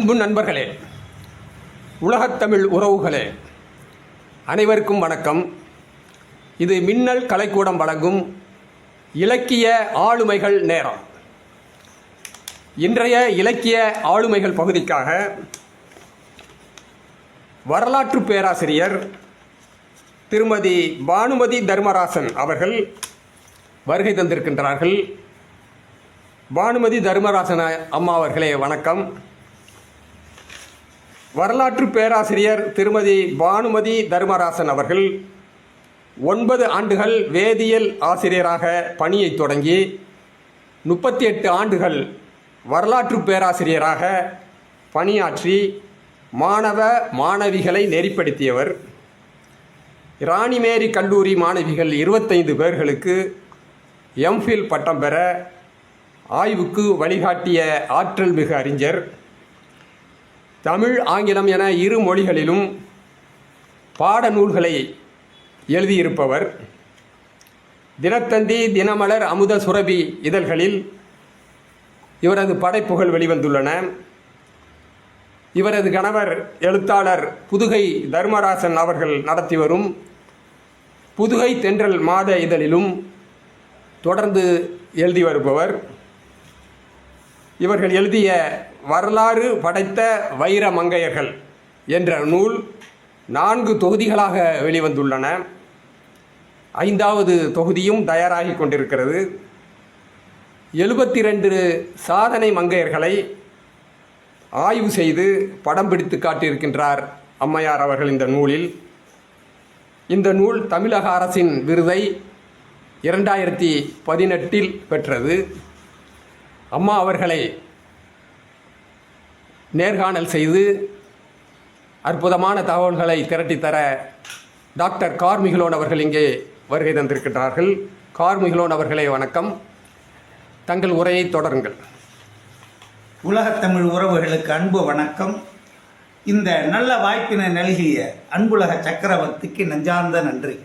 அன்பு நண்பர்களே, உலகத்தமிழ் உறவுகளே, அனைவருக்கும் வணக்கம். இது மின்னல் கலைக்கூடம் வழங்கும் இலக்கிய ஆளுமைகள் நேரம். இன்றைய இலக்கிய ஆளுமைகள் பகுதிக்காக வரலாற்று பேராசிரியர் திருமதி பானுமதி தர்மராசன் அவர்கள் வருகை தந்திருக்கின்றார்கள். பானுமதி தர்மராசன் அம்மா அவர்களே வணக்கம். வரலாற்று பேராசிரியர் திருமதி பானுமதி தர்மராசன் அவர்கள் 9 ஆண்டுகள் வேதியியல் ஆசிரியராக பணியை தொடங்கி 38 ஆண்டுகள் வரலாற்று பேராசிரியராக பணியாற்றி மாணவ மாணவிகளை நெறிப்படுத்தியவர். ராணிமேரி கல்லூரி மாணவிகள் 25 பேர்களுக்கு எம்ஃபில் பட்டம் பெற ஆய்வுக்கு வழிகாட்டிய ஆற்றல் மிகு அறிஞர். தமிழ் ஆங்கிலம் என 2 மொழிகளிலும் பாடநூல்களை எழுதியிருப்பவர். தினத்தந்தி, தினமலர், அமுத சுரபி இதழ்களில் இவரது படைப்புகள் வெளிவந்துள்ளன. இவரது கணவர் எழுத்தாளர் புதுகை தர்மராசன் அவர்கள் நடத்தி வரும் புதுகை தென்றல் மாத இதழிலும் தொடர்ந்து எழுதி வருபவர். இவர்கள் எழுதிய வரலாறு படைத்த வைர மங்கையர்கள் என்ற நூல் 4 தொகுதிகளாக வெளிவந்துள்ளன. 5வது தொகுதியும் தயாராகி கொண்டிருக்கிறது. 72 சாதனை மங்கையர்களை ஆய்வு செய்து படம் பிடித்து காட்டியிருக்கின்றார் அம்மையார் அவர்கள் இந்த நூலில். இந்த நூல் தமிழக அரசின் விருதை 2018 பெற்றது. அம்மா அவர்களை நேர்காணல் செய்து அற்புதமான தகவல்களை திரட்டித்தர டாக்டர் கார்மிகிலோன் அவர்கள் இங்கே வருகை தந்திருக்கின்றார்கள். கார்மிகிலோன் அவர்களே வணக்கம். தங்கள் உரையை தொடருங்கள். உலகத்தமிழ் உறவுகளுக்கு அன்பு வணக்கம். இந்த நல்ல வாய்ப்பினை நல்கிய அன்புலக சக்கரவர்த்திக்கு நெஞ்சார்ந்த நன்றி.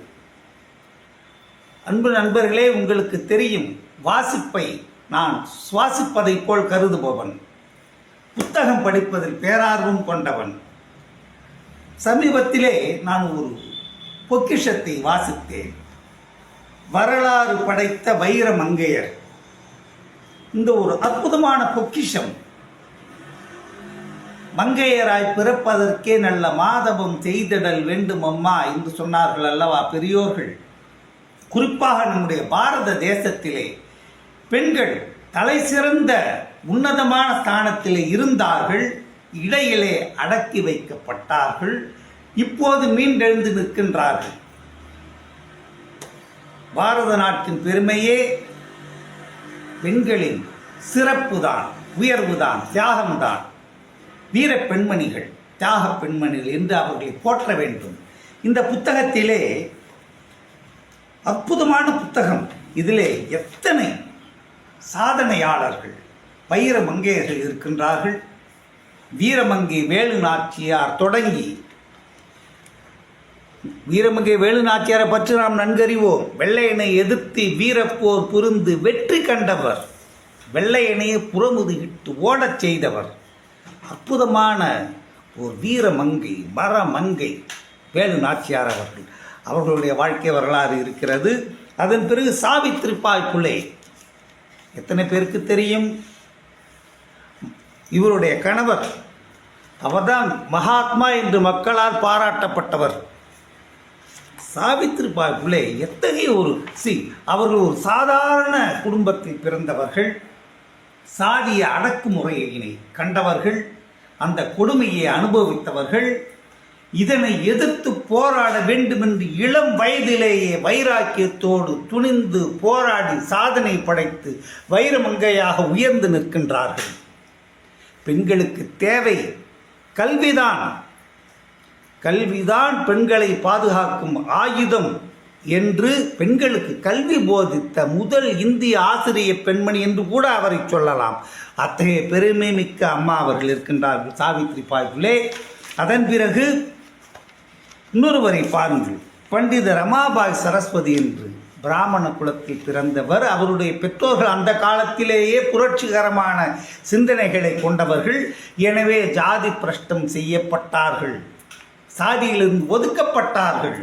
அன்பு நண்பர்களே, உங்களுக்கு தெரியும், வாசிப்பை நான் சுவாசிப்பதை போல் கருதுபவன். புத்தகம் படிப்பதில் பேரார்வம் கொண்டவன். சமீபத்திலே நான் ஒரு பொக்கிஷத்தை வாசித்தேன். வரலாறு படைத்த வைர மங்கையர். இந்த ஒரு அற்புதமான பொக்கிஷம். மங்கையராய் பிறப்பதற்கே நல்ல மாதவம் செய்திடல் வேண்டும் அம்மா என்று சொன்னார்கள் அல்லவா பெரியோர்கள். குறிப்பாக நம்முடைய பாரத தேசத்திலே பெண்கள் தலை சிறந்த உன்னதமான ஸ்தானத்திலே இருந்தார்கள். இடையிலே அடக்கி வைக்கப்பட்டார்கள். இப்போது மீண்டெழுந்து நிற்கின்றார்கள். பாரத நாட்டின் பெருமையே பெண்களின் சிறப்புதான், உயர்வுதான், தியாகம்தான். வீர பெண்மணிகள், தியாக பெண்மணிகள் என்று அவர்களை போற்ற வேண்டும். இந்த புத்தகத்திலே அற்புதமான புத்தகம். இதிலே எத்தனை சாதனையாளர்கள், வைர மங்கையர்கள் இருக்கின்றார்கள். வீரமங்கை வேலு நாச்சியார் தொடங்கி, வீரமங்கை வேலு நாச்சியாரை பற்றி நாம் நன்கறிவோம். வெள்ளையனை எதிர்த்து வீரப்போர் புரிந்து வெற்றி கண்டவர். வெள்ளையனையை புறமுதுகிட்டு ஓடச் செய்தவர். அற்புதமான ஒரு வீரமங்கை, மரமங்கை வேலு நாச்சியார் அவர்கள். அவர்களுடைய வாழ்க்கை வரலாறு இருக்கிறது. அதன் பிறகு சாவித்திரிபாய் புலே. எத்தனை பேருக்கு தெரியும்? இவருடைய கணவர், அவர்தான் மகாத்மா என்று மக்களால் பாராட்டப்பட்டவர். சாவித்திரிபாய் புலே எத்தகைய ஒரு அவர்கள் ஒரு சாதாரண குடும்பத்தில் பிறந்தவர்கள். சாதிய அடக்குமுறையினை கண்டவர்கள், அந்த கொடுமையை அனுபவித்தவர்கள். இதனை எதிர்த்து போராட வேண்டும் என்று இளம் வயதிலேயே வைராக்கியத்தோடு துணிந்து போராடி சாதனை படைத்து வைரமங்கையாக உயர்ந்து நிற்கின்றார்கள். பெண்களுக்கு தேவை கல்விதான். கல்விதான் பெண்களை பாதுகாக்கும் ஆயுதம் என்று பெண்களுக்கு கல்வி போதித்த முதல் இந்திய ஆசிரிய பெண்மணி என்று கூட அவரை சொல்லலாம். அத்தகைய பெருமை மிக்க அம்மா அவர்கள் இருக்கின்றார்கள், சாவித்திரிபாய் புலே. அதன் பிறகு இன்னொருவரை பாருங்கள், பண்டித ரமாபாய் சரஸ்வதி என்று பிராமண குலத்தில் பிறந்தவர். அவருடைய பெற்றோர்கள் அந்த காலத்திலேயே புரட்சிகரமான சிந்தனைகளை கொண்டவர்கள். எனவே ஜாதி பிரஷ்டம் செய்யப்பட்டார்கள், சாதியிலிருந்து ஒதுக்கப்பட்டார்கள்.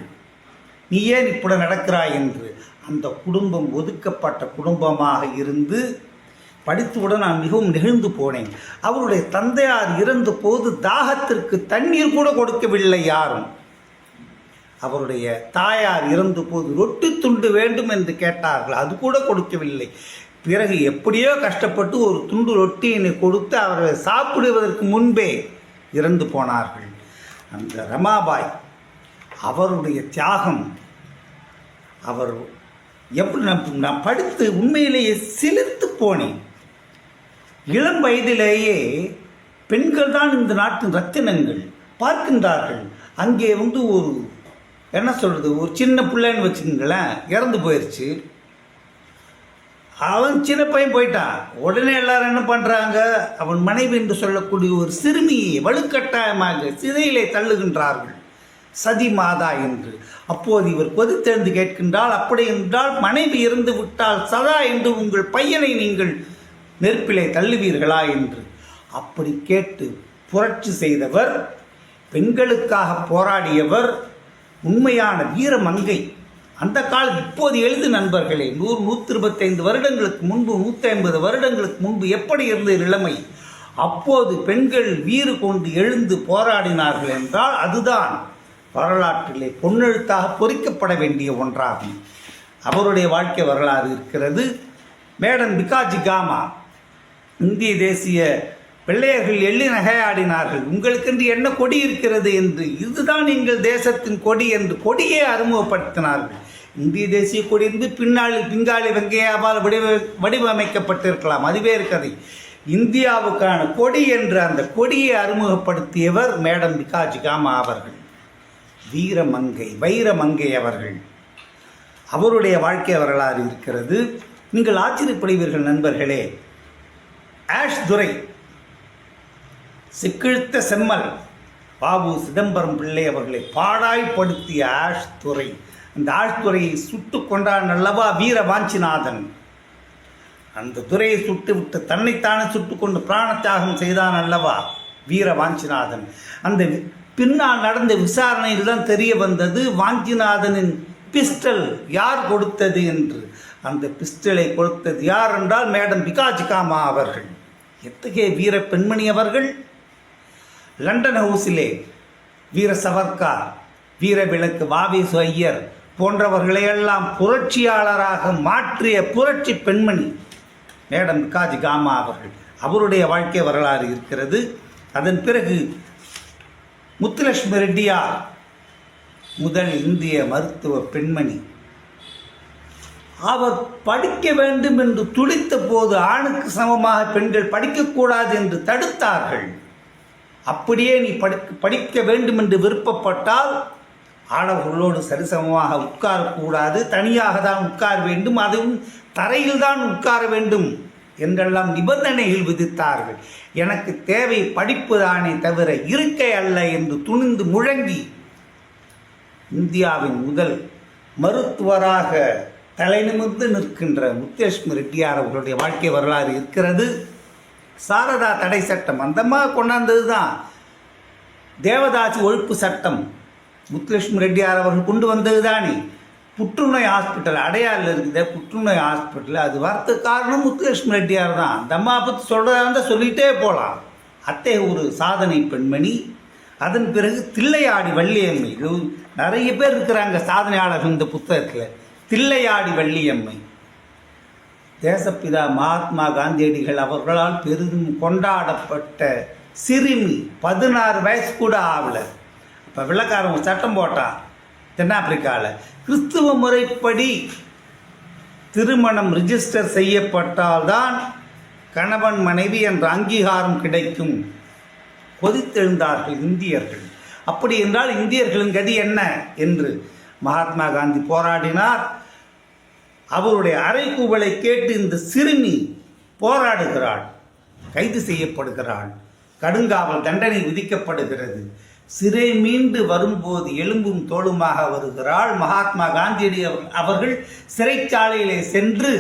நீ ஏன் இப்படி நடக்கிறாய் என்று. அந்த குடும்பம் ஒதுக்கப்பட்ட குடும்பமாக இருந்து படித்தவுடன் நான் மிகவும் நெகிழ்ந்து போனேன். அவருடைய தந்தையார் இறந்த போது தாகத்திற்கு தண்ணீர் கூட கொடுக்கவில்லை யாரும். அவருடைய தாயார் இறந்த போது ரொட்டி துண்டு வேண்டும் என்று கேட்டார்கள், அது கூட கொடுக்கவில்லை. பிறகு எப்படியோ கஷ்டப்பட்டு ஒரு துண்டு ரொட்டியினை கொடுத்து அவர்களை சாப்பிடுவதற்கு முன்பே இறந்து போனார்கள். அந்த ரமாபாய் அவருடைய தியாகம், அவர் எப்படி நான் படித்து உண்மையிலேயே சிலிர்த்து போனேன். இளம் வயதிலேயே பெண்கள் தான் இந்த நாட்டின் ரத்தினங்கள் பார்க்கின்றார்கள். அங்கே ஒரு என்ன சொல்கிறது, ஒரு சின்ன பிள்ளைன்னு வச்சுக்கோங்களேன், இறந்து போயிடுச்சு. அவன் சின்ன பையன் போயிட்டான். உடனே எல்லாரும் என்ன பண்ணுறாங்க, அவன் மனைவி என்று சொல்லக்கூடிய ஒரு சிறுமியை வலுக்கட்டாயமாக சிறையிலே தள்ளுகின்றார்கள், சதி மாதா என்று. அப்போது இவர் கொதித்தெழுந்து கேட்கின்றால், அப்படி என்றால் மனைவி இறந்து விட்டால் சதா என்று உங்கள் பையனை நீங்கள் நெருப்பிலே தள்ளுவீர்களா என்று. அப்படி கேட்டு புரட்சி செய்தவர், பெண்களுக்காக போராடியவர், உண்மையான வீரமங்கை. அந்த காலம் இப்போது எழுது நண்பர்களே, 100-125 வருடங்களுக்கு முன்பு, 150 வருடங்களுக்கு முன்பு எப்படி இருந்த நிலைமை. அப்போது பெண்கள் வீறு கொண்டு எழுந்து போராடினார்கள் என்றால் அதுதான் வரலாற்றிலே பொன்னெழுத்தாக பொறிக்கப்பட வேண்டிய ஒன்றாகும். அவருடைய வாழ்க்கை வரலாறு இருக்கிறது. மேடம் பிகாஜி காமா, இந்திய தேசிய வெள்ளையர்கள் எள்ளி நகையாடினார்கள், உங்களுக்கென்று என்ன கொடி இருக்கிறது என்று. இதுதான் எங்கள் தேசத்தின் கொடி என்று கொடியே அறிமுகப்படுத்தினார்கள். இந்திய தேசிய கொடி என்று பிங்காளி வெங்கையாவால் வடிவமைக்கப்பட்டிருக்கலாம், அது வேறு கதை. இந்தியாவுக்கான கொடி என்று அந்த கொடியை அறிமுகப்படுத்தியவர் மேடம் பிகாஜி காமா அவர்கள். வீரமங்கை, வைரமங்கை அவர்கள். அவருடைய வாழ்க்கை வரலாறு இருக்கிறது. நீங்கள் ஆச்சரியப்படுவீர்கள் நண்பர்களே. ஆஷ் துரை, சிக்கிழ்த்த செம்மல், பாபு சிதம்பரம் பிள்ளை அவர்களை பாடாய்படுத்திய ஆஷ் துரை. அந்த ஆஷ் துறையை சுட்டு கொண்டான் அல்லவா வீர வாஞ்சிநாதன். அந்த துறையை சுட்டு விட்டு தன்னைத்தானே சுட்டு கொண்டு பிராண தியாகம் செய்தான் அல்லவா வீர வாஞ்சிநாதன். அந்த பின்னால் நடந்த விசாரணையில் தான் தெரிய வந்தது வாஞ்சிநாதனின் பிஸ்டல் யார் கொடுத்தது என்று. அந்த பிஸ்டலை கொடுத்தது யார் என்றால் மேடம் பிகாஜி காமா அவர்கள். எத்தகைய வீர பெண்மணி அவர்கள். லண்டன் ஹவுஸிலே வீர சவர்கார், வீர விளக்கு வாவேசு ஐயர் போன்றவர்களையெல்லாம் புரட்சியாளராக மாற்றிய புரட்சி பெண்மணி மேடம் பிகாஜி காமா அவர்கள். அவருடைய வாழ்க்கை வரலாறு இருக்கிறது. அதன் பிறகு முத்துலட்சுமி ரெட்டியார், முதல் இந்திய மருத்துவ பெண்மணி. அவர் படிக்க வேண்டும் என்று துடித்த போது ஆணுக்கு சமமாக பெண்கள் படிக்கக்கூடாது என்று தடுத்தார்கள். அப்படியே நீ படிக்க வேண்டும் என்று விருப்பப்பட்டால் ஆடவர்களோடு சரிசமமாக உட்காரக்கூடாது, தனியாக தான் உட்கார வேண்டும், அதுவும் தரையில் தான் உட்கார வேண்டும் என்றெல்லாம் நிபந்தனைகள் விதித்தார்கள். எனக்கு தேவை படிப்பு தானே தவிர இருக்கை அல்ல என்று துணிந்து முழங்கி இந்தியாவின் முதல் மருத்துவராக தலை நிமிர்ந்து நிற்கின்ற முத்துலட்சுமி ரெட்டியார் அவர்களுடைய வாழ்க்கை வரலாறு இருக்கிறது. சாரதா தடை சட்டம் அந்தமா கொண்டாந்தது தான். தேவதாசி ஒழிப்பு சட்டம் முத்துலட்சுமி ரெட்டியார் அவர்கள் கொண்டு வந்தது தானே. புற்றுநோய் ஹாஸ்பிட்டல் அடையாறில் இருக்குது புற்றுநோய் ஹாஸ்பிட்டல், அது வரத்துக்கு காரணம் முத்துலட்சுமி ரெட்டியார் தான். அந்த அம்மா பற்றி சொல்கிறதா இருந்தால் சொல்லிகிட்டே போகலாம். அத்தகைய ஒரு சாதனை பெண்மணி. அதன் பிறகு தில்லையாடி வள்ளியம்மை. நிறைய பேர் இருக்கிறாங்க சாதனையாளர்கள் இந்த புத்தகத்தில். தில்லையாடி வள்ளியம்மை தேசப்பிதா மகாத்மா காந்தியடிகள் அவர்களால் பெரிதும் கொண்டாடப்பட்ட சிறுமி. 16 வயசு கூட ஆகலை. இப்போ வெள்ளக்காரன் சட்டம் போட்டான் தென்னாப்பிரிக்காவில். கிறிஸ்துவ முறைப்படி திருமணம் ரிஜிஸ்டர் செய்யப்பட்டால்தான் கணவன் மனைவி என்ற அங்கீகாரம் கிடைக்கும். கொதித்தெழுந்தார்கள் இந்தியர்கள். அப்படி என்றால் இந்தியர்களின் கதி என்ன என்று மகாத்மா காந்தி போராடினார். அவருடைய அறைகூவலை கேட்டு இந்த சிறுமி போராடுகிறாள், கைது செய்யப்படுகிறாள், கடுங்காவல் தண்டனை விதிக்கப்படுகிறது. சிறை மீண்டு வரும்போது எலும்பும் தோளுமாக வருகிறாள் மகாத்மா காந்தியடி அவர்கள் சிறைச்சாலையிலே சென்று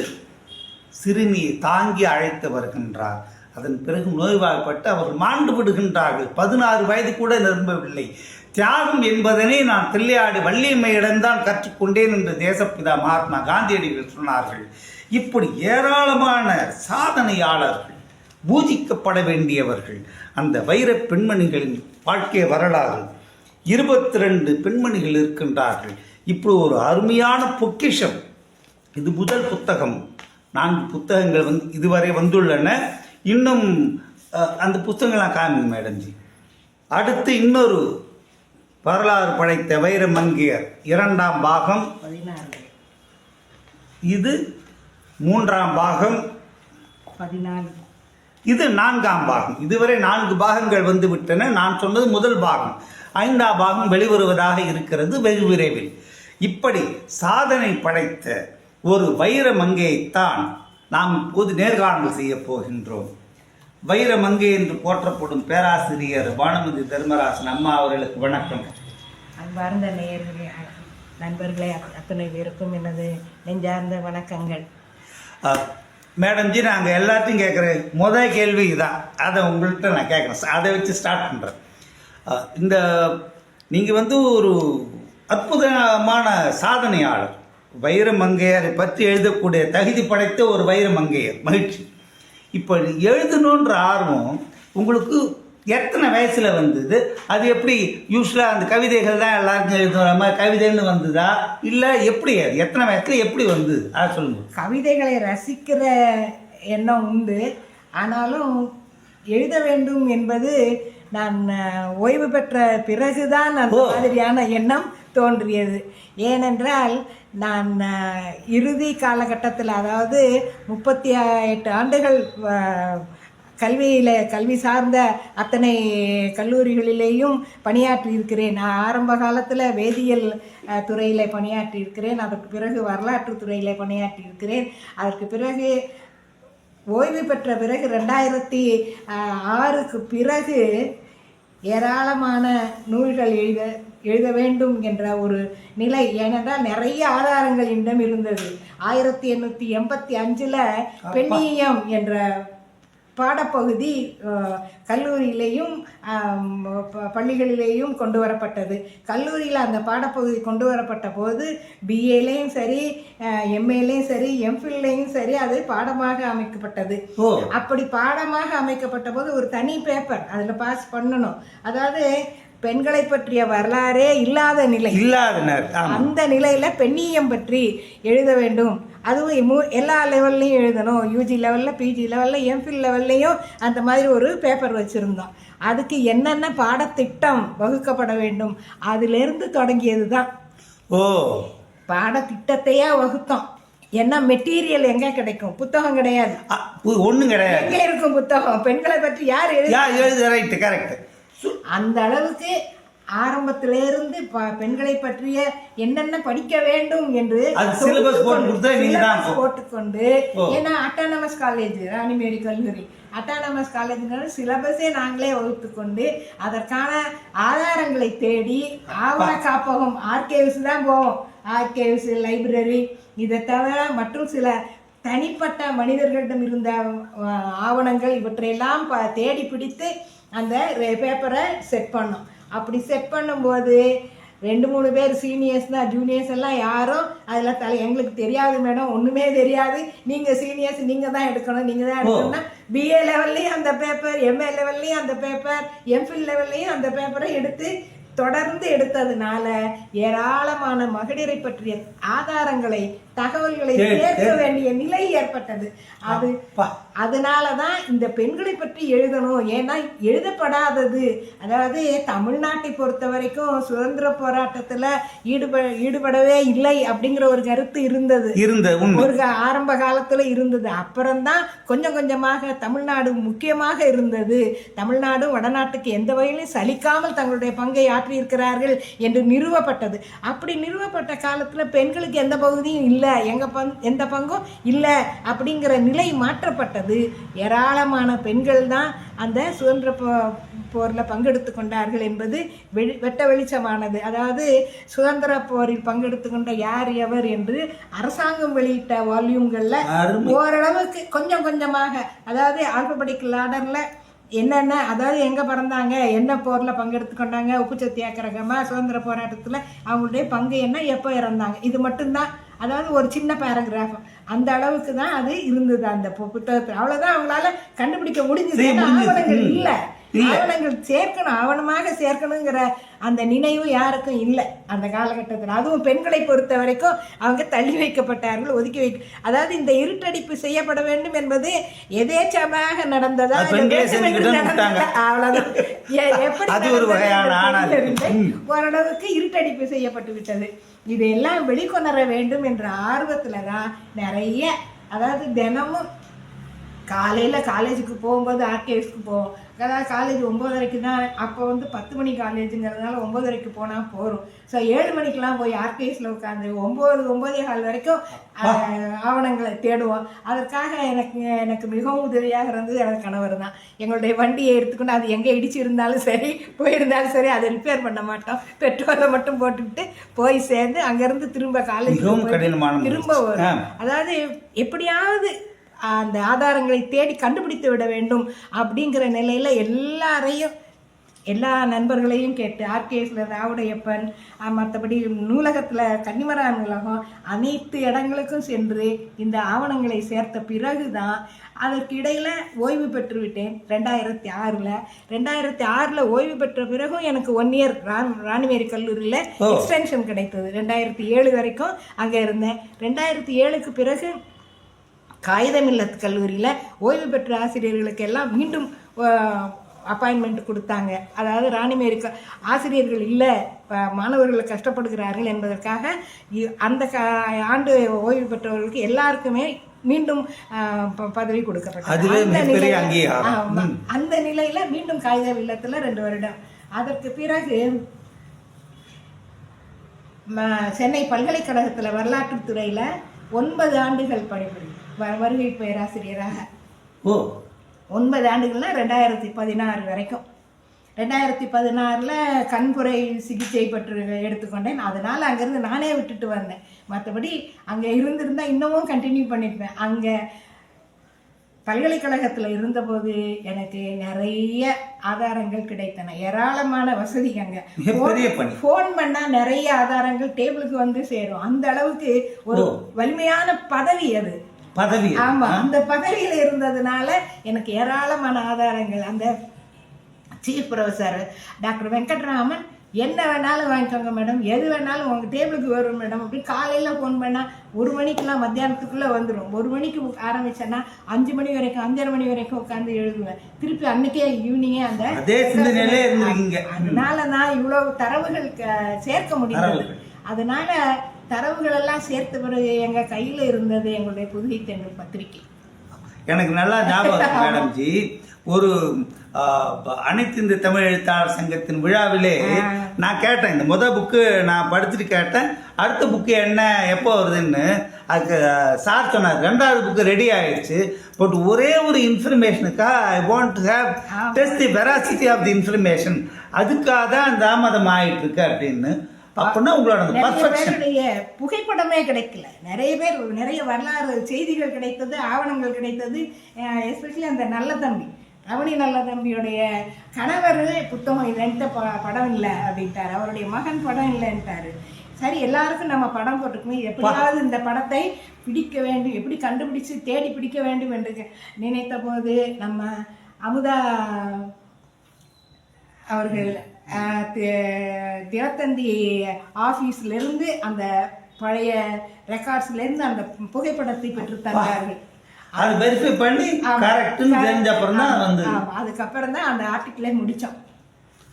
சிறுமியை தாங்கி அழைத்து வருகின்றார். அதன் பிறகு நோய்வாய்ப்பட்டு அவர்கள் மாண்டு விடுகின்றார்கள். 16 வயது கூட நிரம்பவில்லை. தியாகம் என்பதனை நான் தில்லையாடி வள்ளியம்மையிடம்தான் கற்றுக்கொண்டேன் என்று தேசப்பிதா மகாத்மா காந்தியடிகள் சொன்னார்கள். இப்படி ஏராளமான சாதனையாளர்கள், பூஜிக்கப்பட வேண்டியவர்கள், அந்த வைர பெண்மணிகளின் வாழ்க்கை வரலாறு 22 பெண்மணிகள் இருக்கின்றார்கள். இப்படி ஒரு அருமையான பொக்கிஷம். இது முதல் புத்தகம். 4 புத்தகங்கள் இதுவரை வந்துள்ளன. இன்னும் அந்த புத்தகங்கள்லாம் காமிங்க மேடம்ஜி. அடுத்து இன்னொரு வரலாறு படைத்த வைர மங்கையர் 2ஆம் பாகம், இது 3ஆம் பாகம், இது 4ஆம் பாகம். இதுவரை 4 பாகங்கள் வந்து விட்டன. நான் சொன்னது முதல் பாகம். 5ஆம் பாகம் வெளிவருவதாக இருக்கிறது வெகு விரைவில். இப்படி சாதனை படைத்த ஒரு வைர மங்கையைத்தான் நாம் இப்போது நேர்காணல் செய்ய போகின்றோம். வைர மங்கை என்று போற்றப்படும் பேராசிரியர் பானுமதி தர்மராசன் அம்மா அவர்களுக்கு வணக்கம். அன்பார்ந்த நேயர்களே, நண்பர்களே, அத்தனை பேருக்கும் எனது நெஞ்சார்ந்த வணக்கங்கள். மேடம்ஜி, நாங்கள் எல்லாத்தையும் கேட்குற முதல் கேள்வி இதுதான். அதை உங்கள்கிட்ட நான் கேட்குறேன். அதை வச்சு ஸ்டார்ட் பண்ணுறேன். இந்த நீங்கள் ஒரு அற்புதமான சாதனையாளர், வைர மங்கையரை பற்றி எழுதக்கூடிய தகுதி படைத்த ஒரு வைர மங்கையர். மகிழ்ச்சி. இப்போ எழுதணுன்ற ஆர்வம் உங்களுக்கு எத்தனை வயசில் வந்தது? அது எப்படி? யூஸ்வலாக அந்த கவிதைகள் தான் எல்லாருக்கும் எழுதுகிற மாதிரி கவிதைன்னு வந்ததா, இல்லை எப்படி? அது எத்தனை வயசில் எப்படி வந்தது அதை சொல்லுங்கள். கவிதைகளை ரசிக்கிற எண்ணம் உண்டு. ஆனாலும் எழுத வேண்டும் என்பது நான் ஓய்வு பெற்ற பிறகுதான் அந்த மாதிரியான எண்ணம் தோன்றியது. ஏனென்றால் நான் இறுதி காலகட்டத்தில், அதாவது 38 ஆண்டுகள் கல்வி சார்ந்த அத்தனை கல்லூரிகளிலேயும் பணியாற்றி இருக்கிறேன். நான் ஆரம்ப காலத்தில் வேதியியல் துறையில் பணியாற்றி இருக்கிறேன். அதற்கு பிறகு வரலாற்று துறையில் பணியாற்றி இருக்கிறேன். அதற்கு பிறகு ஓய்வு பெற்ற பிறகு 2006க்கு பிறகு ஏராளமான நூல்கள் எழுத வேண்டும் என்ற ஒரு நிலை. ஏனென்றால் நிறைய ஆதாரங்கள் என்னிடம் இருந்தது. 1885 பெண்ணியம் என்ற பாடப்பகுதி கல்லூரியிலேயும் பள்ளிகளிலேயும் கொண்டு வரப்பட்டது. கல்லூரியில் அந்த பாடப்பகுதி கொண்டு வரப்பட்ட போது பிஏலையும் சரி, எம்ஏலையும் சரி, எம்ஃபில்லையும் சரி அது பாடமாக அமைக்கப்பட்டது. அப்படி பாடமாக அமைக்கப்பட்ட போது ஒரு தனி பேப்பர் அதில் பாஸ் பண்ணணும். அதாவது பெண்களை பற்றிய வரலாறே இல்லாத நிலை, அந்த நிலையில பெண்ணியம் பற்றி எழுத வேண்டும். அதுவும் எல்லா லெவல்லையும் எழுதணும். யூஜி லெவலில், பிஜி லெவலில், எம்ஃபில் லெவல்லையும் அந்த மாதிரி ஒரு பேப்பர் வச்சுருந்தோம். அதுக்கு என்னென்ன பாடத்திட்டம் வகுக்கப்பட வேண்டும் அதிலிருந்து தொடங்கியது தான். பாடத்திட்டத்தையே வகுத்தோம். என்ன மெட்டீரியல் எங்கே கிடைக்கும்? புத்தகம் கிடையாது, ஒன்றும் கிடையாது. எங்கே இருக்கும் புத்தகம்? பெண்களை பற்றி யார் எழுது? கரெக்ட். அந்த அளவுக்கு ஆரம்பத்திலிருந்து பெண்களை பற்றிய என்னென்ன படிக்க வேண்டும் என்று போட்டுக்கொண்டு, ஏன்னா அட்டானமஸ் காலேஜ், ராணிமேரி கல்லூரி அட்டானமஸ் காலேஜ் சிலபஸே நாங்களே வகுத்துக்கொண்டு அதற்கான ஆதாரங்களை தேடி ஆவண காப்பகம், ஆர்கைவ்ஸ் தான் போவோம். ஆர்கைவ்ஸ், லைப்ரரி, இதை தவிர மற்றும் சில தனிப்பட்ட மனிதர்களிடம் இருந்த ஆவணங்கள் இவற்றையெல்லாம் தேடி பிடித்து அந்த பேப்பரை செட் பண்ணோம். அப்படி செட் பண்ணும்போது 2-3 பேர் சீனியர்ஸ் தான், ஜூனியர்ஸ் எல்லாம் யாரும் அதில் எங்களுக்கு தெரியாது மேடம், ஒன்றுமே தெரியாது, நீங்கள் சீனியர்ஸ், நீங்கள் தான் எடுக்கணும், நீங்கள் தான் எடுக்கணும்னா பிஏ லெவல்லையும் அந்த பேப்பர், எம்ஏ லெவல்லையும் அந்த பேப்பர், எம்ஃபில் லெவல்லையும் அந்த பேப்பரை எடுத்து தொடர்ந்து எடுத்ததுனால ஏராளமான மகளிரை பற்றிய ஆதாரங்களை, தகவல்களை சேர்க்க வேண்டிய நிலை ஏற்பட்டது. அதனாலதான் இந்த பெண்களை பற்றி எழுதணும். ஏன்னா எழுதப்படாதது, அதாவது தமிழ்நாட்டை பொறுத்த வரைக்கும் சுதந்திர போராட்டத்துல ஈடுபடவே இல்லை அப்படிங்கிற ஒரு கருத்து இருந்தது, ஒரு ஆரம்ப காலத்துல இருந்தது. அப்புறம்தான் கொஞ்சம் கொஞ்சமாக தமிழ்நாடு முக்கியமாக இருந்தது. தமிழ்நாடு வடநாட்டுக்கு எந்த வகையிலும் சலிக்காமல் தங்களுடைய பங்கை ஆற்றியிருக்கிறார்கள் என்று நிறுவப்பட்டது. அப்படி நிறுவப்பட்ட காலத்தில் பெண்களுக்கு எந்த பகுதியும் இல்லை, எந்த பங்கும் இல்லை அப்படிங்கிற நிலை மாற்றப்பட்டது. ஏராளமான பெண்கள் தான் அந்த சுதந்திர போரில் பங்கெடுத்து கொண்டார்கள் என்பது வெட்ட வெளிச்சமானது. அதாவது சுதந்திர போரில் பங்கெடுத்து கொண்ட யார் எவர் என்று அரசாங்கம் வெளியிட்ட வால்யூம்களில் ஓரளவுக்கு கொஞ்சம் கொஞ்சமாக, அதாவது ஆல்பபெடிக்கல் ஆர்டரில் என்னென்ன, அதாவது எங்கே பிறந்தாங்க, என்ன போரில் பங்கெடுத்து கொண்டாங்க, உப்பு சத்தியாகிரகமா, சுதந்திர போராட்டத்தில் அவங்களுடைய பங்கு என்ன, எப்போ இறந்தாங்க, இது மட்டும்தான். அதாவது ஒரு சின்ன பேராகிராஃப் அந்த அளவுக்கு தான் அது இருந்தது அந்த புத்தகத்தில். அவ்வளோதான் அவங்களால கண்டுபிடிக்க முடிஞ்சது. ஆவணங்கள் இல்லை, ஆவணங்கள் சேர்க்கணும், ஆவணமாக சேர்க்கணுங்கிற அந்த நினைவு யாருக்கும் இல்லை அந்த காலகட்டத்தில். அதுவும் பெண்களை பொறுத்த வரைக்கும் அவங்க தள்ளி வைக்கப்பட்டார்கள், ஒதுக்கி அதாவது இந்த இருட்டடிப்பு செய்யப்பட வேண்டும் என்பது எதேச்சமாக நடந்ததா, அவ்வளவுதான். ஓரளவுக்கு இருட்டடிப்பு செய்யப்பட்டு விட்டது. இதையெல்லாம் வெளிக்கொணர வேண்டும் என்ற ஆர்வத்துல தான் நிறைய, அதாவது தினமும் காலையில் காலேஜுக்கு போகும்போது ஆர்கேவ்ஸ்க்கு போவோம். அதாவது காலேஜ் 9:30 தான், அப்போ 10 மணி காலேஜுங்கிறதுனால 9:30 போனால் போகிறோம். ஸோ 7 மணிக்கெலாம் போய் ஆர்கேவ்ஸில் உட்காந்து 9-9:15 வரைக்கும் ஆவணங்களை தேடுவோம். அதற்காக எனக்கு மிகவும் உதவியாக இருந்தது எனக்கு கணவர் தான். எங்களுடைய வண்டியை எடுத்துக்கொண்டு அது எங்கே இடிச்சு இருந்தாலும் சரி, போயிருந்தாலும் சரி, அதை ரிப்பேர் பண்ண மாட்டோம், பெட்ரோலை மட்டும் போட்டுக்கிட்டு போய் சேர்ந்து அங்கேருந்து திரும்ப காலேஜ் திரும்ப வரும். அதாவது எப்படியாவது அந்த ஆதாரங்களை தேடி கண்டுபிடித்து விட வேண்டும் அப்படிங்கிற நிலையில் எல்லா நண்பர்களையும் கேட்டு, ஆர்கேஎஸில் ராவுடையப்பன், மற்றபடி நூலகத்தில் கன்னிமரா நூலகம், அனைத்து இடங்களுக்கும் சென்று இந்த ஆவணங்களை சேர்த்த பிறகு தான் அதற்கு இடையில் ஓய்வு பெற்று விட்டேன் 2006. 2006 ஓய்வு பெற்ற பிறகும் எனக்கு 1 இயர் ராணிமேரி கல்லூரியில் எக்ஸ்டென்ஷன் கிடைத்தது. 2007 வரைக்கும் அங்கே இருந்தேன். 2007க்கு பிறகு காகிதமில்லத் கல்லூரியில் ஓய்வு பெற்ற ஆசிரியர்களுக்கு எல்லாம் மீண்டும் அப்பாயின்மெண்ட் கொடுத்தாங்க. அதாவது ராணிமேரி ஆசிரியர்கள் இல்லை, மாணவர்கள் கஷ்டப்படுகிறார்கள் என்பதற்காக அந்த ஆண்டு ஓய்வு பெற்றவர்களுக்கு எல்லாருக்குமே மீண்டும் பதவி கொடுக்கப்பட்டது. அந்த நிலையில மீண்டும் காகித இல்லத்தில் 2 வருடம். அதற்கு பிறகு சென்னை பல்கலைக்கழகத்தில் வரலாற்று துறையில் 9 ஆண்டுகள் பணிபுரி வருகை பேராசிரியராக. 9 ஆண்டுகள்னா 2016 வரைக்கும். 2016 கண்புரை சிகிச்சை பற்றி எடுத்துக்கொண்டேன். அதனால் அங்கேருந்து நானே விட்டுட்டு வந்தேன். மற்றபடி அங்கே இருந்திருந்தால் இன்னமும் கண்டினியூ பண்ணியிருப்பேன். அங்கே பல்கலைக்கழகத்தில் இருந்தபோது எனக்கு நிறைய ஆதாரங்கள் கிடைத்தன, ஏராளமான வசதி. அங்கே ஃபோன் பண்ணால் நிறைய ஆதாரங்கள் டேபிளுக்கு வந்து சேரும். அந்த அளவுக்கு ஒரு வலிமையான பதவி அது. ஆமா, அந்த பதவியில் இருந்ததுனால எனக்கு ஏராளமான ஆதாரங்கள். அந்த சீஃப் ப்ரொஃபஸர் டாக்டர் வெங்கட்ராமன், என்ன வேணாலும் வாங்கிக்கோங்க மேடம், எது வேணாலும் உங்கள் டேபிளுக்கு வரும் மேடம் அப்படி காலையில் ஃபோன் பண்ணால் 1 மணிக்கெலாம் மத்தியானத்துக்குள்ளே வந்துடும். 1 மணிக்கு ஆரம்பிச்சேன்னா 5 மணி வரைக்கும் 5:30 மணி வரைக்கும் உட்காந்து எழுதுவேன். திருப்பி அன்னைக்கே ஈவினிங்கே அதனால நான் இவ்வளோ தரவுகள் சேர்க்க முடியாது. அதனால தரவுகள் எல்லாம் சேர்த்த பிறகு எங்கள் கையில் இருந்தது எங்களுடைய புதுகை தென்றல் பத்திரிகை. எனக்கு நல்லா ஞாபகம் மேடம் ஜி, ஒரு அனைத்து இந்த தமிழ் எழுத்தாளர் சங்கத்தின் விழாவிலே நான் கேட்டேன், இந்த புக்கு நான் படிச்சுட்டு கேட்டேன், அடுத்த புக்கு என்ன எப்போ வருதுன்னு. அதுக்கு சார் சொன்னார் 2வது புக்கு ரெடி ஆயிடுச்சு, பட் ஒரே ஒரு இன்ஃபர்மேஷனுக்காக I want to have test the veracity of the information, அதுக்காக தான் தாமதம் ஆயிட்டு இருக்கு அப்படின்னு. அப்படின்னா உங்களோட புகைப்படமே கிடைக்கல. நிறைய வரலாறு செய்திகள் கிடைத்தது, ஆவணங்கள் கிடைத்தது. எஸ்பெஷலி அந்த நல்ல தம்பி, ரமணி நல்ல தம்பியுடைய கணவர் புத்தகம் இல்லைன்ட்டு படம் இல்லை அப்படின்ட்டார், அவருடைய மகன் படம் இல்லைன்ட்டாரு. சரி, எல்லாருக்கும் நம்ம படம் போட்டுக்கணும், எப்படியாவது இந்த படத்தை பிடிக்க வேண்டும், எப்படி கண்டுபிடிச்சு தேடி பிடிக்க வேண்டும் என்று நினைத்த போது நம்ம அமுதா அவர்கள் தினத்தந்தி ஆஃபீஸ்லேருந்து அந்த பழைய ரெக்கார்ட்ஸ்லேருந்து அந்த புகைப்படத்தை பெற்று தந்தார்கள். அதுக்கப்புறம் தான் அந்த ஆர்டிக்கிளே முடித்தோம்.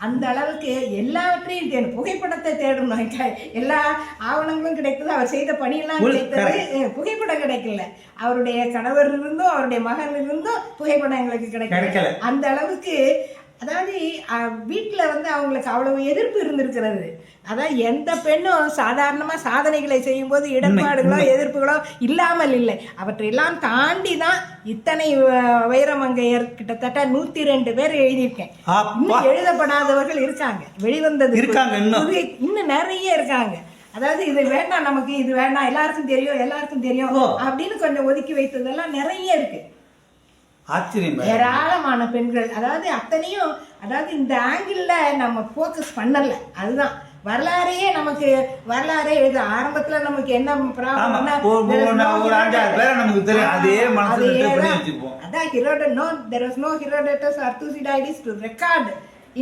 அந்த அளவுக்கு எல்லாவற்றையும் தேடும், புகைப்படத்தை தேடணும். எல்லா ஆவணங்களும் கிடைத்தது, அவர் செய்த பணியெல்லாம் கிடைத்தது, புகைப்படம் கிடைக்கல. அவருடைய கணவர் இருந்தும் அவருடைய மகன் இருந்தும் புகைப்படம் எங்களுக்கு கிடைக்கல. அந்த அளவுக்கு அதாவது வீட்டில் வந்து அவங்களுக்கு அவ்வளவு எதிர்ப்பு இருந்திருக்கிறது. அதாவது எந்த பெண்ணும் சாதாரணமாக சாதனைகளை செய்யும்போது இடர்பாடுகளோ எதிர்ப்புகளோ இல்லாமல் இல்லை. அவற்றையெல்லாம் தாண்டி தான் இத்தனை வைரமங்கையர் கிட்டத்தட்ட 102 பேர் எழுதியிருக்கேன். இன்னும் எழுதப்படாதவர்கள் இருக்காங்க, வெளிவந்தது இருக்காங்க, இன்னும் நிறைய இருக்காங்க. அதாவது இது வேண்டாம், நமக்கு இது வேண்டாம், எல்லாருக்கும் தெரியும் அப்படின்னு கொஞ்சம் ஒதுக்கி வைத்ததெல்லாம் நிறைய இருக்கு. ஆச்சரியம். ஏராளமான பெண்கள், அதாவது அத்தனையும், அதாவது இந்த ஆங்கிள் நம்ம போக்கஸ் பண்ணல. அதுதான் வரலாறையே நமக்கு வரலாறே எழுத ஆரம்பத்துல நமக்கு என்ன ப்ராப்ளம்னா அதான் Herodotus or Thucydides to record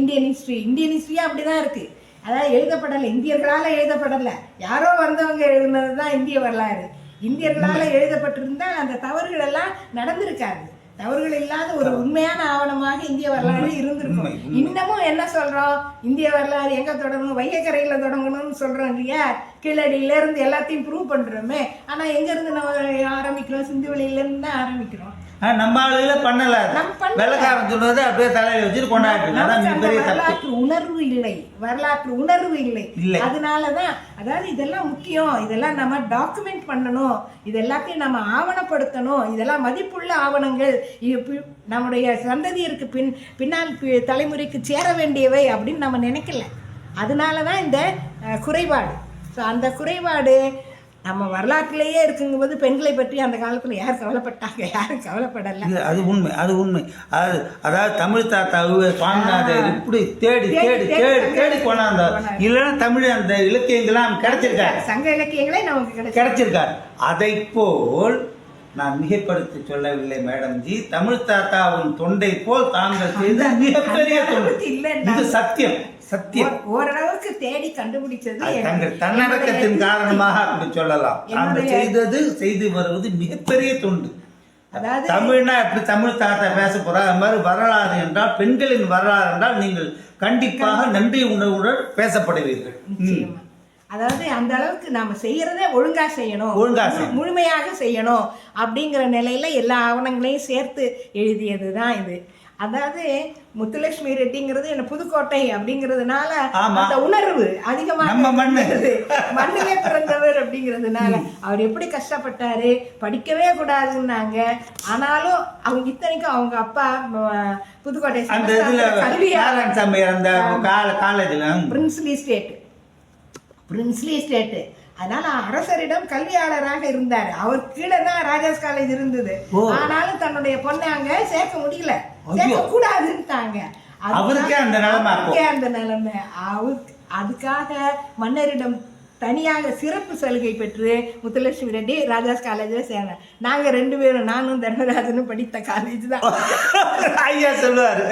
Indian ஹிஸ்டரியே அப்படிதான் இருக்கு. அதாவது எழுதப்படலை, இந்தியர்களால் எழுதப்படலை, யாரோ வந்தவங்க எழுதுனது தான் இந்திய வரலாறு. இந்தியர்களால் எழுதப்பட்டிருந்தால் அந்த தவறுகள் எல்லாம் நடந்திருக்காது. தவறுகள் இல்லாத ஒரு உண்மையான ஆவணமாக இந்திய வரலாறு இருந்திருக்கும். இன்னமும் என்ன சொல்றோம், இந்திய வரலாறு எங்க தொடங்கணும், வைகைக்கரையில தொடங்கணும்னு சொல்றோம் இல்லையா, கீழடியில இருந்து எல்லாத்தையும் ப்ரூவ் பண்றோமே. ஆனா எங்க இருந்து நம்ம ஆரம்பிக்கிறோம், சிந்துவெளியில இருந்து தான் ஆரம்பிக்கிறோம். நம்ம ஆளுகள பண்ணல, வெள்ளக்காரன் சொன்னது அப்படியே தலையில வச்சுட்டு கொண்டாடுறோம். வரலாற்று உணர்வு இல்லை. அதனாலதான் அதாவது இதெல்லாம் முக்கியம், இதெல்லாம் நம்ம டாக்குமெண்ட் பண்ணணும், இது எல்லாத்தையும் நம்ம ஆவணப்படுத்தணும், இதெல்லாம் மதிப்புள்ள ஆவணங்கள், நம்முடைய சந்ததியருக்கு பின்னால் தலைமுறைக்கு சேர வேண்டியவை அப்படின்னு நம்ம நினைக்கல. அதனாலதான் இந்த குறைபாடு. ஸோ அந்த குறைபாடு நம்ம வரலாற்றிலேயே இருக்குங்கும்போது பெண்களை பற்றி அந்த காலத்தில் யார் கவலைப்பட்டாங்க, யாரும் கவலைப்படலை. அது உண்மை. அதாவது தமிழ் தாத்தா சுவாமிநாதர் இப்படி தேடி தேடி தேடி தேடி கொண்டாந்தார். இல்லைன்னா தமிழ் அந்த இலக்கியங்கள்லாம் கிடைச்சிருக்காரு, சங்க இலக்கியங்களே நமக்கு கிடைச்சிருக்காரு. அதை போல் நான் மிகைப்படுத்தி சொல்லவில்லை மேடம்ஜி. தமிழ் தாத்தாவின் தொண்டை போல் தாங்கள் செய்த மிகப்பெரிய தொண்டு. இது சத்தியம். ஓரளவுக்கு தேடி கண்டுபிடிச்சது தங்கள் தன்னடக்கத்தின் காரணமாக அப்படி சொல்லலாம். நாங்கள் செய்து வருவது மிகப்பெரிய தொண்டு. அதாவது தமிழ்னா எப்படி தமிழ் தாத்தா பேச போறா, அது மாதிரி வரலாறு என்றால், பெண்களின் வரலாறு என்றால் நீங்கள் கண்டிப்பாக நன்றி உணர்வுடன் பேசப்படுவீர்கள். அதாவது அந்த அளவுக்கு நாம செய்யறதே ஒழுங்கா செய்யணும், முழுமையாக செய்யணும் அப்படிங்கிற நிலையில எல்லா ஆவணங்களையும் சேர்த்து எழுதியதுதான் இது. அதாவது முத்துலட்சுமி ரெட்டிங்கிறது என்ன புதுக்கோட்டை அப்படிங்கிறதுனால அந்த உணர்வு அதிகமாக மண்ணிலே பிறந்தவர் அப்படிங்கிறதுனால அவர் எப்படி கஷ்டப்பட்டாரு, படிக்கவே கூடாதுன்னாங்க. ஆனாலும் அவங்க இத்தனைக்கும் அவங்க அப்பா புதுக்கோட்டை பிரின்ஸ்லி ஸ்டேட், அதனால அரசரிடம் கல்வியாளராக இருந்தார். அவர் கீழே தான் ராஜாஸ் காலேஜ் இருந்தது. ஆனாலும் தன்னுடைய பொண்ணை அங்க சேர்க்க முடியல, சேர்க்க கூடாதுன்னுட்டாங்க. அவருக்கே அந்த நிலைமை. அதுக்காக மன்னரிடம் தனியாக சிறப்பு சலுகை பெற்று முத்துலட்சுமி ரெட்டி ராஜாஸ் காலேஜ்ல சேர்ந்தேன். நாங்க 2 பேரும், நானும் தர்மராஜனும் படித்த காலேஜ் தான். ஐயா சொல்லுவாரு,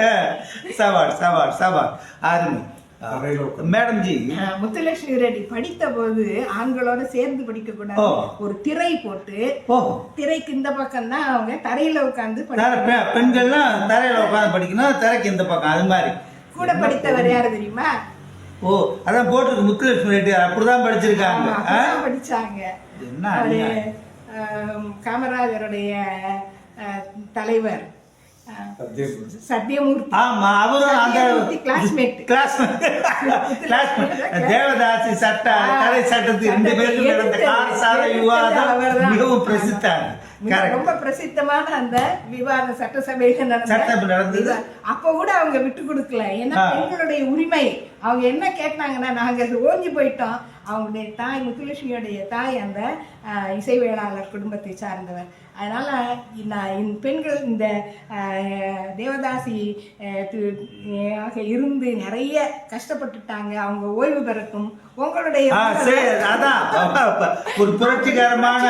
சவால் சவால் சவால் அருமை. மேடம்ஜி, முத்துலட்சுமி ரெட்டி படித்த போது ஆண்களோட சேர்ந்து படிக்க கூடாது, ஒரு திரை போட்டு, திரைக்கு இந்த பக்கம் தான் அவங்க தரையில உட்கார்ந்து பெண்கள்லாம் தரையில உட்கார்ந்து படிக்கணும், திரைக்கு இந்த பக்கம். அது மாதிரி கூட படித்தவர் யாரு தெரியுமா? அதான் போட்டிருக்கு முத்துலட்சுமி ரெட்டி அப்படிதான் படிச்சிருக்காங்க. படிச்சாங்க. காமராஜருடைய தலைவர் சத்யமூர்த்தி, தேவதாசி சட்ட கலை சட்டத்தில் 2 பேரும் நடந்த காரசார விவாதம் மிகவும் ரொம்ப பிரசித்தமான அந்த விவாதம் சட்டசபையில நடந்தது. அப்ப கூட அவங்க விட்டு கொடுக்கல. ஏன்னா பெண்களுடைய உரிமை அவங்க என்ன கேட்டாங்கன்னா, நாங்க ஓஞ்சி போயிட்டோம். அவங்களுடைய தாய் முத்துலட்சுமியோடைய தாய் அந்த இசைவேளாளர் குடும்பத்தை சார்ந்தவர். அதனால பெண்கள் இந்த தேவதாசி இருந்து நிறைய கஷ்டப்பட்டுட்டாங்க. அவங்க ஓய்வு பெறட்டும். உங்களுடைய ஒரு புரட்சிகரமான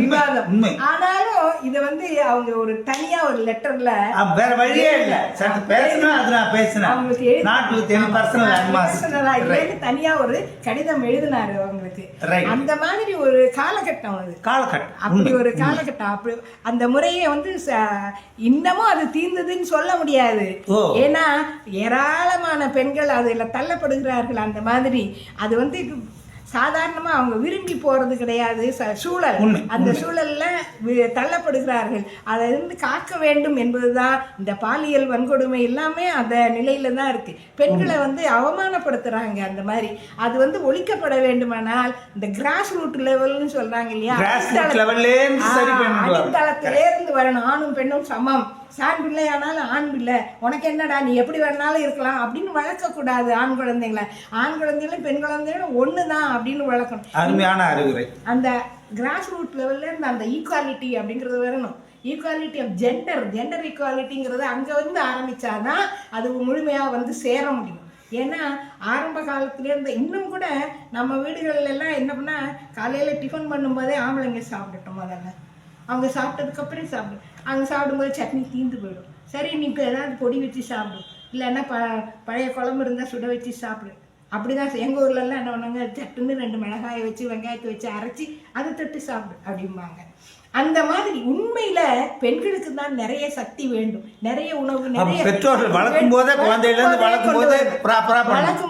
விவாதம். ஆனாலும் இத வந்து அவங்க ஒரு தனியா ஒரு லெட்டர்ல, வேற வழியே இல்ல, தனியா ஒரு கடிதம் எழுதினாரு அவங்களுக்கு. அந்த மாதிரி ஒரு காலகட்டம் அது, அப்படி ஒரு காலகட்டம். அப்படி அந்த முறையை வந்து இன்னமும் அது தீர்ந்ததுன்னு சொல்ல முடியாது. ஏன்னா ஏராளமான பெண்கள் அதுல தள்ளப்படுகிறார்கள். அந்த மாதிரி அது வந்து சாதாரணமா அவங்க விரும்பி போறது கிடையாது. சூழல், அந்த சூழல்ல தள்ளப்படுகிறார்கள். அதை இருந்து காக்க வேண்டும் என்பதுதான் இந்த பாலியல் வன்கொடுமை எல்லாமே அந்த நிலையில தான் இருக்கு. பெண்களை வந்து அவமானப்படுத்துறாங்க. அந்த மாதிரி அது வந்து ஒழிக்கப்பட வேண்டுமானால் இந்த கிராஸ் ரூட் லெவல்னு சொல்றாங்க இல்லையா, அடித்தளத்திலிருந்து வரணும். ஆணும் பெண்ணும் சமம், ஆண் பிள்ளையானாலும் ஆண் பிள்ளை, உனக்கு என்னடா நீ எப்படி வேணாலும் இருக்கலாம் அப்படின்னு வளர்க்கக்கூடாது. ஆண் குழந்தைங்களை பெண் குழந்தைகளும் ஒண்ணுதான் அப்படின்னு வளர்க்கணும். அருமையான அறிவுரை. அந்த கிராஸ் ரூட் லெவல்ல இருந்து அந்த ஈக்குவாலிட்டி அப்படிங்கிறது வரணும். ஈக்குவாலிட்டி ஆஃப் ஜெண்டர் ஈக்குவாலிட்டிங்கிறது அங்க வந்து ஆரம்பிச்சாதான் அது முழுமையா வந்து சேர முடியும். ஏன்னா ஆரம்ப காலத்துலேருந்து இன்னும் கூட நம்ம வீடுகள்ல எல்லாம் என்ன பண்ணா, காலையில டிஃபன் பண்ணும்போதே ஆம்பளைங்க சாப்பிடட்டும், முதல்ல அவங்க சாப்பிட்டதுக்கப்புறம் சாப்பிடு. அவங்க சாப்பிடும்போது சட்னி தீர்ந்து போயிடும். சரி நீ இப்போ ஏதாவது பொடி வச்சு சாப்பிடு, இல்லைன்னா பழைய குழம்பு இருந்தால் சுட வச்சு சாப்பிடு. அப்படிதான் எங்கள் ஊர்லெல்லாம் என்ன பண்ணுவாங்க, சட்டுன்னு 2 மிளகாயை வச்சு வெங்காயத்தை வச்சு அரைச்சி அதை தொட்டு சாப்பிடு அப்படிம்பாங்க. அந்த மாதிரி உண்மையில பெண்களுக்கு தான் நிறைய சக்தி வேண்டும், நிறைய உணவு, நிறைய பெற்றோர்கள் வளர்க்கும்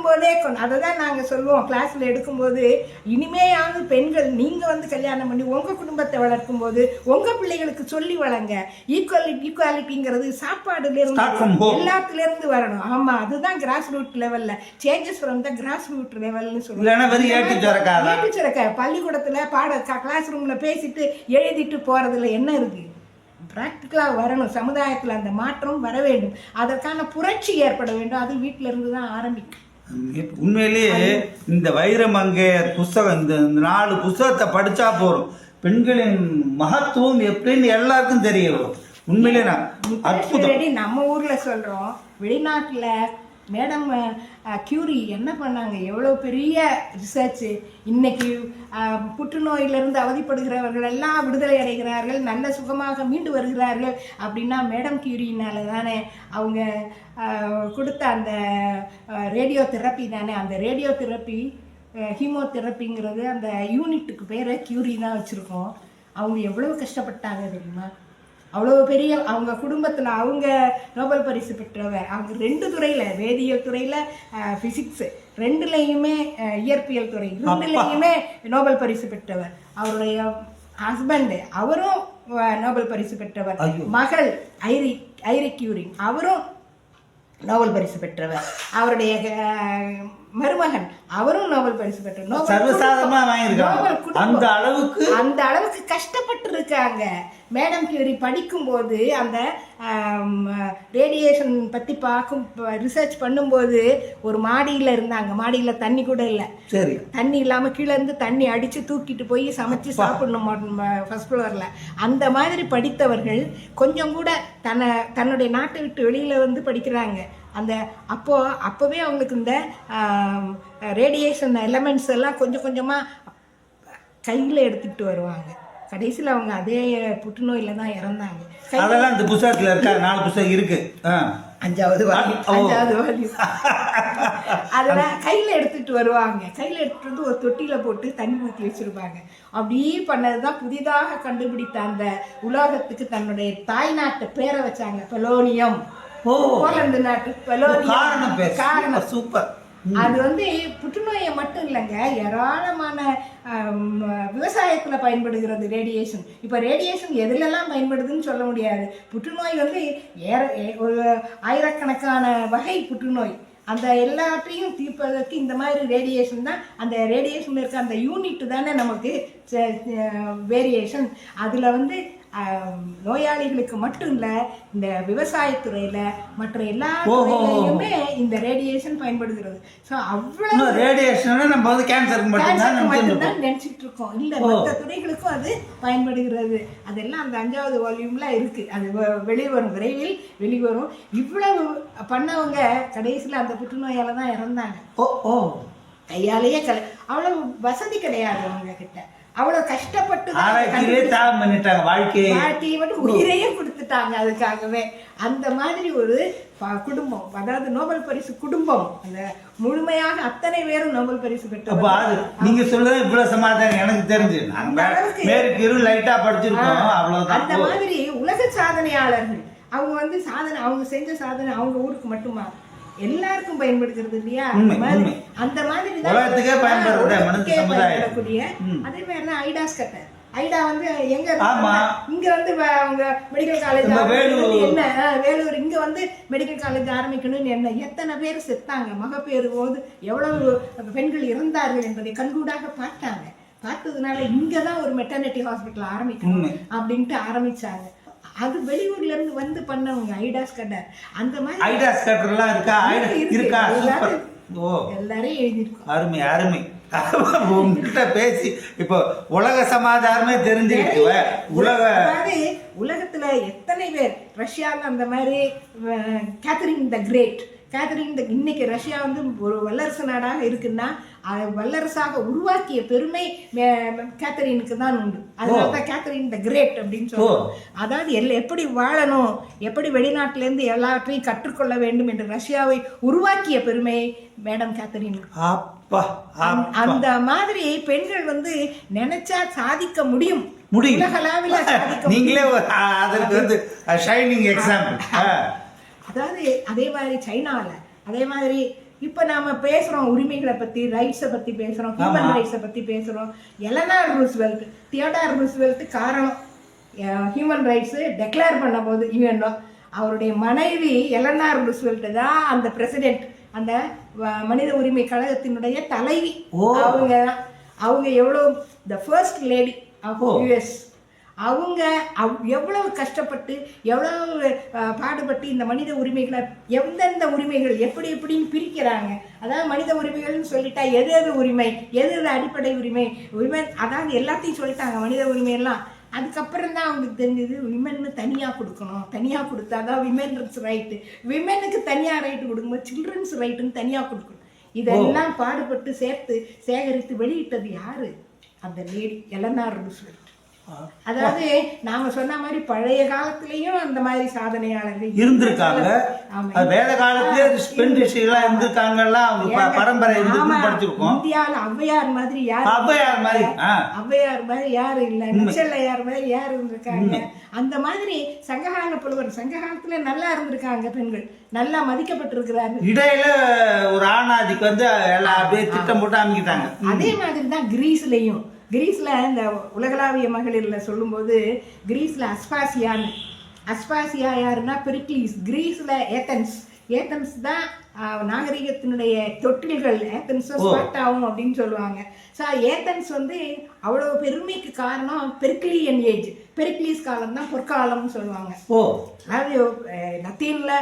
போதே அததான் நாங்க சொல்லுவோம் கிளாஸ்ல எடுக்கும்போது, இனிமேயாவது பெண்கள் நீங்க வந்து கல்யாணம் பண்ணி உங்க குடும்பத்தை வளர்க்கும் போது உங்க பிள்ளைகளுக்கு சொல்லி வளங்க. ஈக்குவாலிட்டிங்கிறது சாப்பாடுல இருந்து எல்லாத்துல இருந்து வரணும். ஆமா, அதுதான் கிராஸ் ரூட் லெவல்ல changes from the grass root லெவல்னு சொல்லுவாங்க. பள்ளிக்கூடத்துல கிளாஸ் ரூம்ல பேசிட்டு எழுதிட்டு போறதுல என்ன இருக்கு? பிராக்டிக்கலா வரணும். சமுதாயத்துல அந்த மாற்றம் வர வேண்டும். அதற்கான புரட்சி ஏற்பட வேண்டும். அது வீட்டில இருந்து தான் ஆரம்பிக்கும். உண்மையிலேயே இந்த வைரமங்கை புஸ்தகம், இந்த 4 புஸ்தகத்தை படிச்சா போறோம், பெண்களின் மகத்துவம் எப்படின்னு எல்லாருக்கும் தெரிய வரும். உண்மையிலே நம்ம ஊர்ல சொல்றோம், வெளிநாட்டுல மேடம் கியூரி என்ன பண்ணாங்க, எவ்வளோ பெரிய ரிசர்ச்சு. இன்னைக்கு புற்றுநோயிலிருந்து அவதிப்படுகிறவர்கள் எல்லாம் விடுதலை அடைகிறார்கள், நல்ல சுகமாக மீண்டு வருகிறார்கள் அப்படின்னா மேடம் கியூரினால தானே. அவங்க கொடுத்த அந்த ரேடியோ தெரப்பி தானே. அந்த ரேடியோ தெரப்பி ஹீமோதெரப்பிங்கிறது அந்த யூனிட்டுக்கு பேரை கியூரி தான் வச்சுருக்கோம். அவங்க எவ்வளோ கஷ்டப்பட்டாங்க தெரியுமா? அவ்வளோ பெரிய அவங்க குடும்பத்தில் அவங்க நோபல் பரிசு பெற்றவர். அவங்க 2 துறையில், வேதியியல் துறையில், ஃபிசிக்ஸ் 2லையுமே, இயற்பியல் துறை 2லையுமே நோபல் பரிசு பெற்றவர். அவருடைய ஹஸ்பண்ட் அவரும் நோபல் பரிசு பெற்றவர். மகள் ஐரி கியூரி அவரும் நோபல் பரிசு பெற்றவர். அவருடைய மருமகன் அவரும் நோபல் பரிசு பெற்றவர். அந்த அளவுக்கு கஷ்டப்பட்டு இருக்காங்க. மேடம் கியூரி படிக்கும்போது அந்த ரேடியேஷன் பற்றி ரிசர்ச் பண்ணும்போது ஒரு மாடியில் இருந்தாங்க. மாடியில் தண்ணி கூட இல்லை. சரி, தண்ணி இல்லாமல் கீழே இருந்து தண்ணி அடித்து தூக்கிட்டு போய் சமைச்சு சாப்பிடணும் ஃபர்ஸ்ட் ஃப்ளோரில். அந்த மாதிரி படித்தவர்கள் கொஞ்சம் கூட தன்னுடைய நாட்டை விட்டு வெளியில் வந்து படிக்கிறாங்க. அந்த அப்போவே அவங்களுக்கு இந்த ரேடியேஷன் எலமெண்ட்ஸ் எல்லாம் கொஞ்சம் கொஞ்சமாக கையில் எடுத்துக்கிட்டு வருவாங்க. கடைசியில் அவங்க அதே புற்றுநோயில தான் இறந்தாங்க. அதெல்லாம் இந்த புத்தகத்தில் இருக்கா? 4 புத்தகம் இருக்கு. 5வது வால்யூம். அதெல்லாம் கையில் எடுத்துகிட்டு வருவாங்க. கையில் எடுத்துகிட்டு வந்து ஒரு தொட்டியில் போட்டு தண்ணி ஊற்றி வச்சுருப்பாங்க. அப்படி பண்ணது தான் புதிதாக கண்டுபிடித்த அந்த உலோகத்துக்கு தன்னுடைய தாய் நாட்டு பேரை வச்சாங்க, பொலோனியம். போலந்து நாட்டு பொலோனியம் காரணம். சூப்பர். அது வந்து புற்றுநோயை மட்டும் இல்லைங்க, ஏராளமான விவசாயத்தில் பயன்படுகிறது ரேடியேஷன். இப்போ ரேடியேஷன் எதுலெல்லாம் பயன்படுதுன்னு சொல்ல முடியாது. புற்றுநோய் வந்து ஒரு ஆயிரக்கணக்கான வகை புற்றுநோய். அந்த எல்லாத்தையும் தீர்ப்பதற்கு இந்த மாதிரி ரேடியேஷன் தான். அந்த ரேடியேஷன் இருக்க அந்த யூனிட் தானே நமக்கு வேரியேஷன். அதில் வந்து நோயாளிகளுக்கு மட்டும் இல்லை, இந்த விவசாயத்துறையில் மற்ற எல்லா துறையிலையுமே இந்த ரேடியேஷன் பயன்படுகிறது. ஸோ அவ்வளோ ரேடியேஷன் நம்ம வந்து கேன்சருக்கு மட்டும்தான் நினச்சிட்டு இருக்கோம். இல்லை, மற்ற துறைகளுக்கும் அது பயன்படுகிறது. அதெல்லாம் அந்த 5வது வால்யூமில் இருக்குது. அது வெளிவரும், விரைவில் வெளிவரும். இவ்வளவு பண்ணவங்க கடைசியில் அந்த புற்றுநோயால் தான் இறந்தாங்க. கையாலேயே அவ்வளவு வசதி கிடையாது அவங்க கிட்ட. அவ்வளவு கஷ்டப்பட்டு வாழ்க்கையை மட்டும் உயிரையே கொடுத்துட்டாங்க அதுக்காகவே. அந்த மாதிரி ஒரு குடும்பம், அதாவது நோபல் பரிசு குடும்பம், அந்த முழுமையாக அத்தனை பேரும் நோபல் பரிசு பெற்றாங்க. நீங்க சொல்றது இவ்வளவு சமாதானம் எனக்கு தெரிஞ்சு. அந்த மாதிரி உலக சாதனையாளர்கள் அவங்க வந்து அவங்க செஞ்ச சாதனை அவங்க ஊருக்கு மட்டுமா, எல்லாருக்கும் பயன்படுகிறது இல்லையா? உண்மை, மாதிரி உண்மை. அந்த மாதிரி உலகத்துக்கே பயன்படுறது மனித சமுதாயம். பயன்படக்கூடிய அதே மாதிரி தான் ஐடாஸ் கட்டர். ஐடா வந்து எங்க ஆமா. இங்க வந்து அவங்க மெடிக்கல் காலேஜ் நம்ம வேலூர். என்ன வேலூர் இங்க வந்து மெடிக்கல் காலேஜ் ஆரம்பிக்கணும்னு என்ன எத்தனை பேர் செத்தாங்க, மகப்பேறு போது எவ்வளவு பெண்கள் இறந்தார்கள் என்பதை கண்கூடாக பார்த்தாங்க. பார்த்ததுனால இங்கதான் ஒரு மெட்டர்னிட்டி ஹாஸ்பிட்டல் ஆரம்பிக்கணும் அப்படின்ட்டு ஆரம்பிச்சாங்க. அது வெளியூர்ல இருந்து வந்து பண்ணவங்க ஐடாஸ் கட்டர். அந்த மாதிரி ஐடாஸ் கட்டர்லாம் இருக்கா? இருக்கா? சூப்பர். ஓ, எல்லாரையும் எழுதிருக்கோம். அருமை அருமை. உங்ககிட்ட பேசி இப்போ உலக சமாச்சாரமே தெரிஞ்சுக்கிட்டு உலகத்துல எத்தனை பேர் ரஷ்யாவில் அந்த மாதிரி கேத்தரின் த கிரேட், இன்னைக்கு ரஷ்யா வந்து ஒரு வல்லரசு நாடாக இருக்குன்னா வல்லரசாக உருவாக்கிய பெருமை கேத்தரினுக்கு தான் உண்டு. அதனாலதான் கேத்தரின் த கிரேட் அப்படின்னு சொல்லுவோம். அதாவது எப்படி வாழணும், எப்படி வெளிநாட்டிலேருந்து எல்லாவற்றையும் கற்றுக்கொள்ள வேண்டும் என்று ரஷ்யாவை உருவாக்கிய பெருமை மேடம் கேத்தரின். அந்த மாதிரி பெண்கள் வந்து நினைச்சா சாதிக்க முடியும். உலகளவில் சாதிக்க நீங்களே அதற்கு வந்து ஷைனிங் எக்ஸாம்பிள். அதாவது அதே மாதிரி சைனால அதே மாதிரி இப்ப நாம பேசுறோம் உரிமைகளை பத்தி, ரைட்ஸை பத்தி பேசுறோம், ஹியூமன் ரைட்ஸை பத்தி பேசுறோம். எலனார் ரூஸ்வெல்ட், தியோடார் ரூஸ்வெல்ட் காரணம் ஹியூமன் ரைட்ஸ் டெக்ளேர் பண்ண போது யூஎன்ஓ அவருடைய மனைவி எலனார் ரூஸ்வெல்ட் தான் அந்த பிரசிடென்ட், அந்த மனித உரிமை கழகத்தினுடைய தலைவி. அவங்க எவ்வளவு the first lady of US. அவங்க எவ்வளவு கஷ்டப்பட்டு எவ்வளவு பாடுபட்டு இந்த மனித உரிமைகளை எந்தெந்த உரிமைகள் எப்படி எப்படின்னு பிரிக்கிறாங்க. அதாவது மனித உரிமைகள்னு சொல்லிட்டா எது எது உரிமை, எது எது அடிப்படை உரிமை, விமன், அதாவது எல்லாத்தையும் சொல்லிட்டாங்க மனித உரிமையெல்லாம். அதுக்கப்புறம் தான் அவங்களுக்கு தெரிஞ்சது விமன்னு தனியாக கொடுக்கணும், தனியாக கொடுத்தாதான் விமென்ஸ் ரைட்டு, விமெனுக்கு தனியாக ரைட்டு கொடுக்கும்போது சில்ட்ரன்ஸ் ரைட்டுன்னு தனியாக கொடுக்கணும். இதெல்லாம் பாடுபட்டு சேர்த்து சேகரித்து வெளியிட்டது யாரு? அந்த லேடி எலனார் ரூஸ்வெல்ட். அதாவது நாம சொன்ன மாதிரி பழைய காலத்திலயும் அந்த மாதிரி சாதனையாளர்கள் இருந்திருக்காங்க. வேத காலத்திலே இருந்திருக்காங்கல்ல, அவங்க பரம்பரை படிச்சிருக்கோம். இந்தியாவில் ஔவையார் மாதிரி யாரு? ஔவையார் மாதிரி யாரு இல்ல, நெச்சல்லையார் மாதிரி யாரு இருந்திருக்காங்க? அந்த மாதிரி சங்ககால புலவர் சங்க காலத்துல நல்லா இருந்திருக்காங்க. பெண்கள் நல்லா மதிக்கப்பட்டிருக்கிறார்கள். இடையில ஒரு ஆணாதிக்கு வந்து எல்லாம் அப்படியே திட்டம் போட்டு அமைக்கிட்டாங்க. அதே மாதிரி தான் கிரீஸ்லயும். கிரீஸ்ல இந்த உலகளாவிய மகளிர்ல சொல்லும்போது கிரீஸ்ல அஸ்பாசியா யாருன்னா பெரிக்லீஸ். கிரீஸ்ல ஏத்தன்ஸ் தான் நாகரிகத்தினுடைய தொட்டில்கள். ஏத்தன்ஸ் ஸ்பார்ட்டாவும் அப்படின்னு சொல்லுவாங்க. ஸோ ஏத்தன்ஸ் வந்து அவ்வளவு பெருமைக்கு காரணம் பெரிக்லியன் ஏஜ், பெரிக்லீஸ் காலம் தான் பொற்காலம்னு சொல்லுவாங்க. அதாவது லத்தீன்ல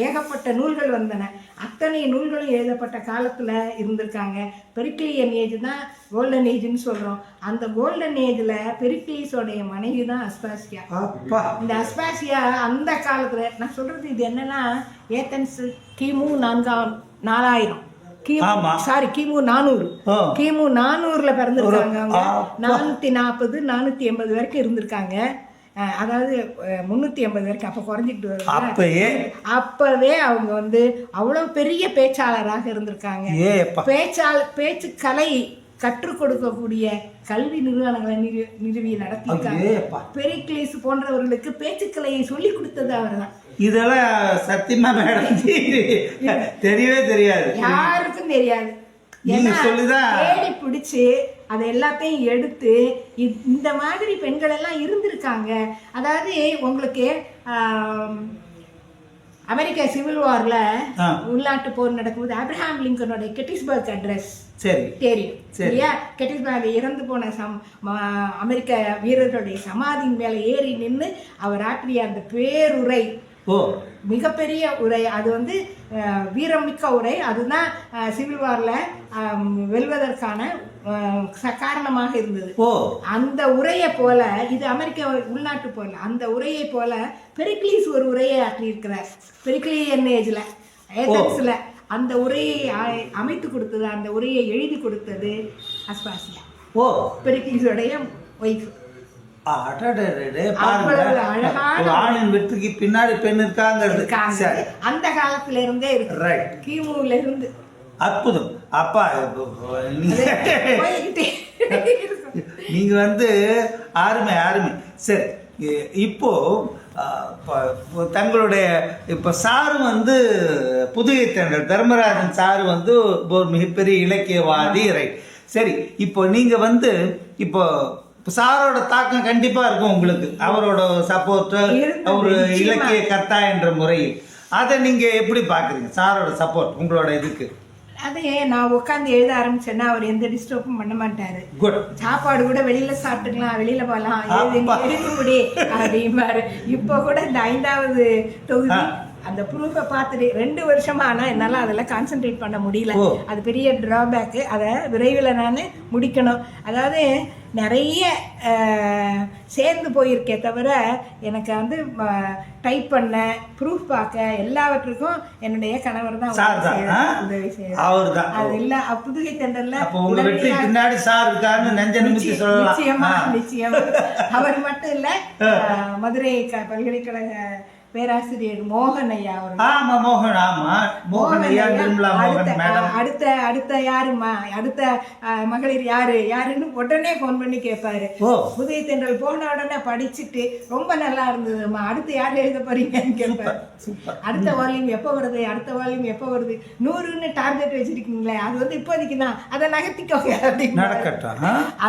ஏகப்பட்ட நூல்கள் வந்தன. அத்தனை நூல்களும் எழுதப்பட்ட காலத்துல இருந்திருக்காங்க. பெரிக்லியன் ஏஜ் தான் கோல்டன் ஏஜ்னு சொல்றோம். அந்த கோல்டன் ஏஜ்ல பெரிக்லீஸோடைய மனைவி தான் அஸ்பாசியா. இந்த அஸ்பாசியா அந்த காலத்துல நான் சொல்றது இது என்னன்னா, ஏத்தன்ஸ் கிமு 4000 கிமு 400 கிமு 400ல பிறந்திருக்காங்க. அவங்க 440 480 வரைக்கும் இருந்திருக்காங்க. அதாவது 380 வரைக்கும். அப்ப குறைஞ்சிட்டு வருது. அப்பவே அவங்க வந்து அவ்வளவு பெரிய பேச்சாளராக இருந்திருக்காங்க. பேச்சு கலை கற்றுக் கொடுக்கக்கூடிய கல்வி நிறுவனங்களை நிறுவி நடத்தியிருக்காங்க. பெரிக்லீஸ் போன்றவர்களுக்கு பேச்சுக்கலையை சொல்லி கொடுத்தது அவர் தான். இதெல்லாம் சத்தியமா மேடம் தெரியவே தெரியாது, யாருக்கும் தெரியாது. தேடி பிடிச்சு அதை எல்லாத்தையும் எடுத்து இந்த மாதிரி பெண்கள் எல்லாம் இருந்திருக்காங்க. அதாவது உங்களுக்கு அமெரிக்கா சிவில் வார்ல உள்நாட்டு போர் நடக்கும்போது ஆப்ரஹாம் லிங்கனோட கெட்டிஸ்பர்க் அட்ரஸ் தெரியும் இல்லையா? கெட்டிஸ்பர்க் இறந்து போன அமெரிக்க வீரர்களுடைய சமாதியின் மேல ஏறி நின்று அவர் ஆற்றிய அந்த பேருரை மிகப்பெரிய உரை. அது வந்து வீரமிக்க உரை. அதுதான் சிவில் வார்ல வெல்வதற்கான காரணமாக இருந்தது. அந்த உரையை போல இது அமெரிக்க உள்நாட்டு போல அந்த உரையை போல பெரிக்லீஸ் ஒரு உரையை ஆற்றியிருக்கிறார். பெரிக்லியன் ஏஜ்ல ஏதென்ஸ்ல அந்த உரையை அமைத்து கொடுத்தது, அந்த உரையை எழுதி கொடுத்தது அஸ்பாசியா, பெரிக்லீஸோடைய ஒய்ஃப். ஆணின் வெற்றிக்கு பின்னாடி பெண் இருக்காங்க. அந்த காலத்துல இருந்தே இருக்கு, கிமுல இருந்து. அற்புதம். அப்பா நீங்க வந்து அருமை. சரி, இப்போ தங்களுடைய இப்போ சாரு வந்து புதுகை தென்றல் தர்மராஜன் சாரு வந்து ஒரு மிகப்பெரிய இலக்கியவாதி, ரைட். சரி, இப்போ நீங்க வந்து இப்போ சாரோட தாக்கம் கண்டிப்பா இருக்கும் உங்களுக்கு, அவரோட சப்போர்ட், ஒரு இலக்கிய கர்த்தா என்ற முறையில். அதை நீங்க எப்படி பாக்குறீங்க, சாரோட சப்போர்ட் உங்களோட இதுக்கு? அதே நான் உட்காந்து எழுத ஆரம்பிச்சேன்னா அவர் எந்த டிஸ்டர்பும் பண்ண மாட்டாரு. குட். சாப்பாடு கூட வெளியில சாப்பிட்டுக்கலாம், வெளியில போகலாம், எழுத முடி அப்படிம்பாரு. இப்போ கூட இந்த 5வது தொகுதி அந்த ப்ரூஃபை பார்த்துட்டு 2 வருஷமா ஆனால் என்னால் அதில் கான்சென்ட்ரேட் பண்ண முடியல. அது பெரிய ட்ராபேக்கு. அதை விரைவில் நான் முடிக்கணும். அதாவது நிறைய சேர்ந்து போயிருக்கே தவிர எனக்கு வந்து டைப் பண்ண ப்ரூஃப் பார்க்க எல்லாவற்றுக்கும் என்னுடைய கணவர் தான் உதவி செய்யறாரு. அது இல்ல புதுகை தென்றல்ல நிச்சயமா அவர் மட்டும் இல்ல, மதுரை பல்கலைக்கழக பேராசிரியர் மோகன் ஐயா அடுத்த யாருமா, அடுத்த மகளிர் யாருன்னு உடனே போன் பண்ணி கேட்பாரு. புதிய தென்றல் போன உடனே படிச்சுட்டு ரொம்ப நல்லா இருந்ததுமா, அடுத்து யார் எழுத போறீங்கன்னு கேட்பாரு. அடுத்த வால்யூம் எப்போ வருது, அடுத்த வால்யூம் எப்போ வருது, 100ன்னு டார்கெட் வச்சிருக்கீங்களே, அது வந்து இப்போதைக்கு தான், அதை நகர்த்திக்கோங்க அப்படின்னு.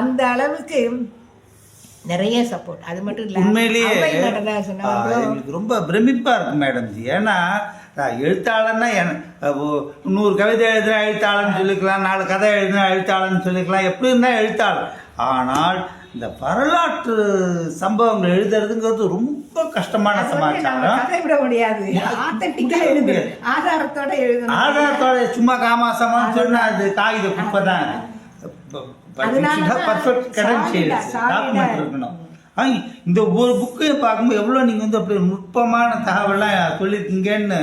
அந்த அளவுக்கு நிறைய சப்போர்ட். அது மட்டும் இல்லை, உண்மையிலேயே எங்களுக்கு ரொம்ப பிரமிப்பா இருக்கும் மேடம் ஜி. ஏன்னா எழுத்தாளர்னா 100 கவிதை எழுதுனா எழுத்தாளர்னு சொல்லிக்கலாம், 4 கதை எழுதுனா எழுத்தாளர்னு சொல்லிக்கலாம், எப்படி இருந்தா எழுத்தாளர். ஆனால் இந்த வரலாற்று சம்பவங்கள் எழுதுறதுங்கிறது ரொம்ப கஷ்டமான சமாச்சாரம். விட முடியாது, ஆதாரத்தோட சும்மா காமாசமா சொன்னா அது காகித குப்பை தான். இந்த ஒரு புக்கையும் பார்க்கும்போது எவ்வளவு நீங்க வந்து அப்படி நுட்பமான தகவலாம் சொல்லியிருக்கீங்கன்னு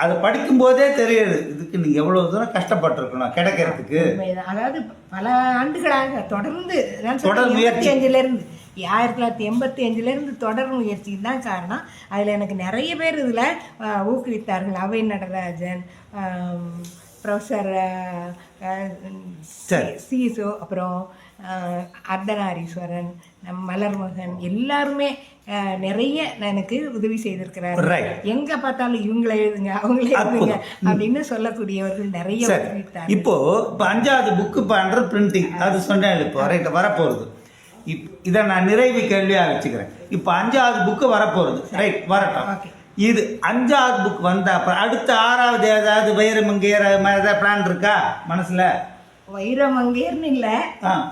அதை படிக்கும் போதே தெரியுது, இதுக்கு நீங்க எவ்வளவு தூரம் கஷ்டப்பட்டிருக்கணும் கிடைக்கிறதுக்கு. அதாவது பல ஆண்டுகளாக தொடர்ந்து 1985 தொடர் முயற்சிக்கு தான் காரணம். அதில் எனக்கு நிறைய பேர் இதில் ஊக்குவித்தார்கள். அவை நடராஜன், ப்ரொஃபஸர் சீசோ, அப்புறம் அர்த்தநாரீஸ்வரன், மலர்மகன், எல்லாருமே நிறைய எனக்கு உதவி செய்திருக்கிறாரு. எங்க பார்த்தாலும் இவங்களை எழுதுங்க அவங்களே எழுதுங்க அப்படின்னு சொல்லக்கூடியவர்கள் நிறைய உதவித்தார். இப்போ 5வது புக்கு பண்ற பிரிண்டிங் அது சொன்னேன், இப்போ ரைட் வரப்போகுது. இதை நான் நிறைவு கேள்வியாக வச்சுக்கிறேன். இப்போ 5வது புக்கு வரப்போகுது, ரைட் வரட்டும். இது 5வது புக் வந்தா அடுத்த 6வது ஏதாவது வைரமங்கையர் ஏதாவது பிளான் இருக்கா மனசுல? வைரமங்கையர்னு இல்ல,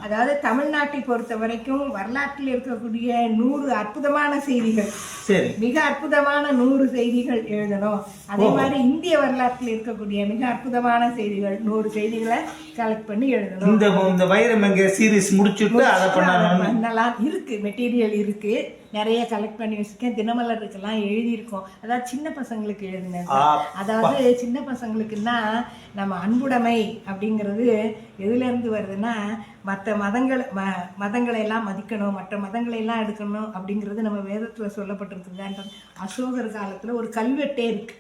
அதாவது தமிழ்நாட்டை பொறுத்த வரைக்கும் வரலாற்றில் இருக்கக்கூடிய 100 அற்புதமான செய்திகள், மிக அற்புதமான 100 செய்திகள் எழுதணும். அதே மாதிரி இந்திய வரலாற்றில் இருக்கக்கூடிய மிக அற்புதமான செய்திகள் 100 செய்திகளை கலெக்ட் பண்ணி எழுதணும். இந்த வைரமங்கையர் சீரீஸ் முடிச்சுட்டு அதை பண்ணலாம். இருக்கு, மெட்டீரியல் இருக்கு, நிறைய கலெக்ட் பண்ணி வச்சிருக்கேன். தினமலருக்கெல்லாம் எழுதியிருக்கோம். அதாவது சின்ன பசங்களுக்கு எழுதினேன். அதாவது சின்ன பசங்களுக்குன்னா நம்ம அன்புடைமை அப்படிங்கிறது எதுலேருந்து வருதுன்னா, மற்ற மதங்களை எல்லாம் மதிக்கணும், மற்ற மதங்களை எல்லாம் எடுக்கணும் அப்படிங்கிறது நம்ம வேதத்தில் சொல்லப்பட்டிருக்குது. அசோகர் காலத்தில் ஒரு கல்வெட்டே இருக்கு,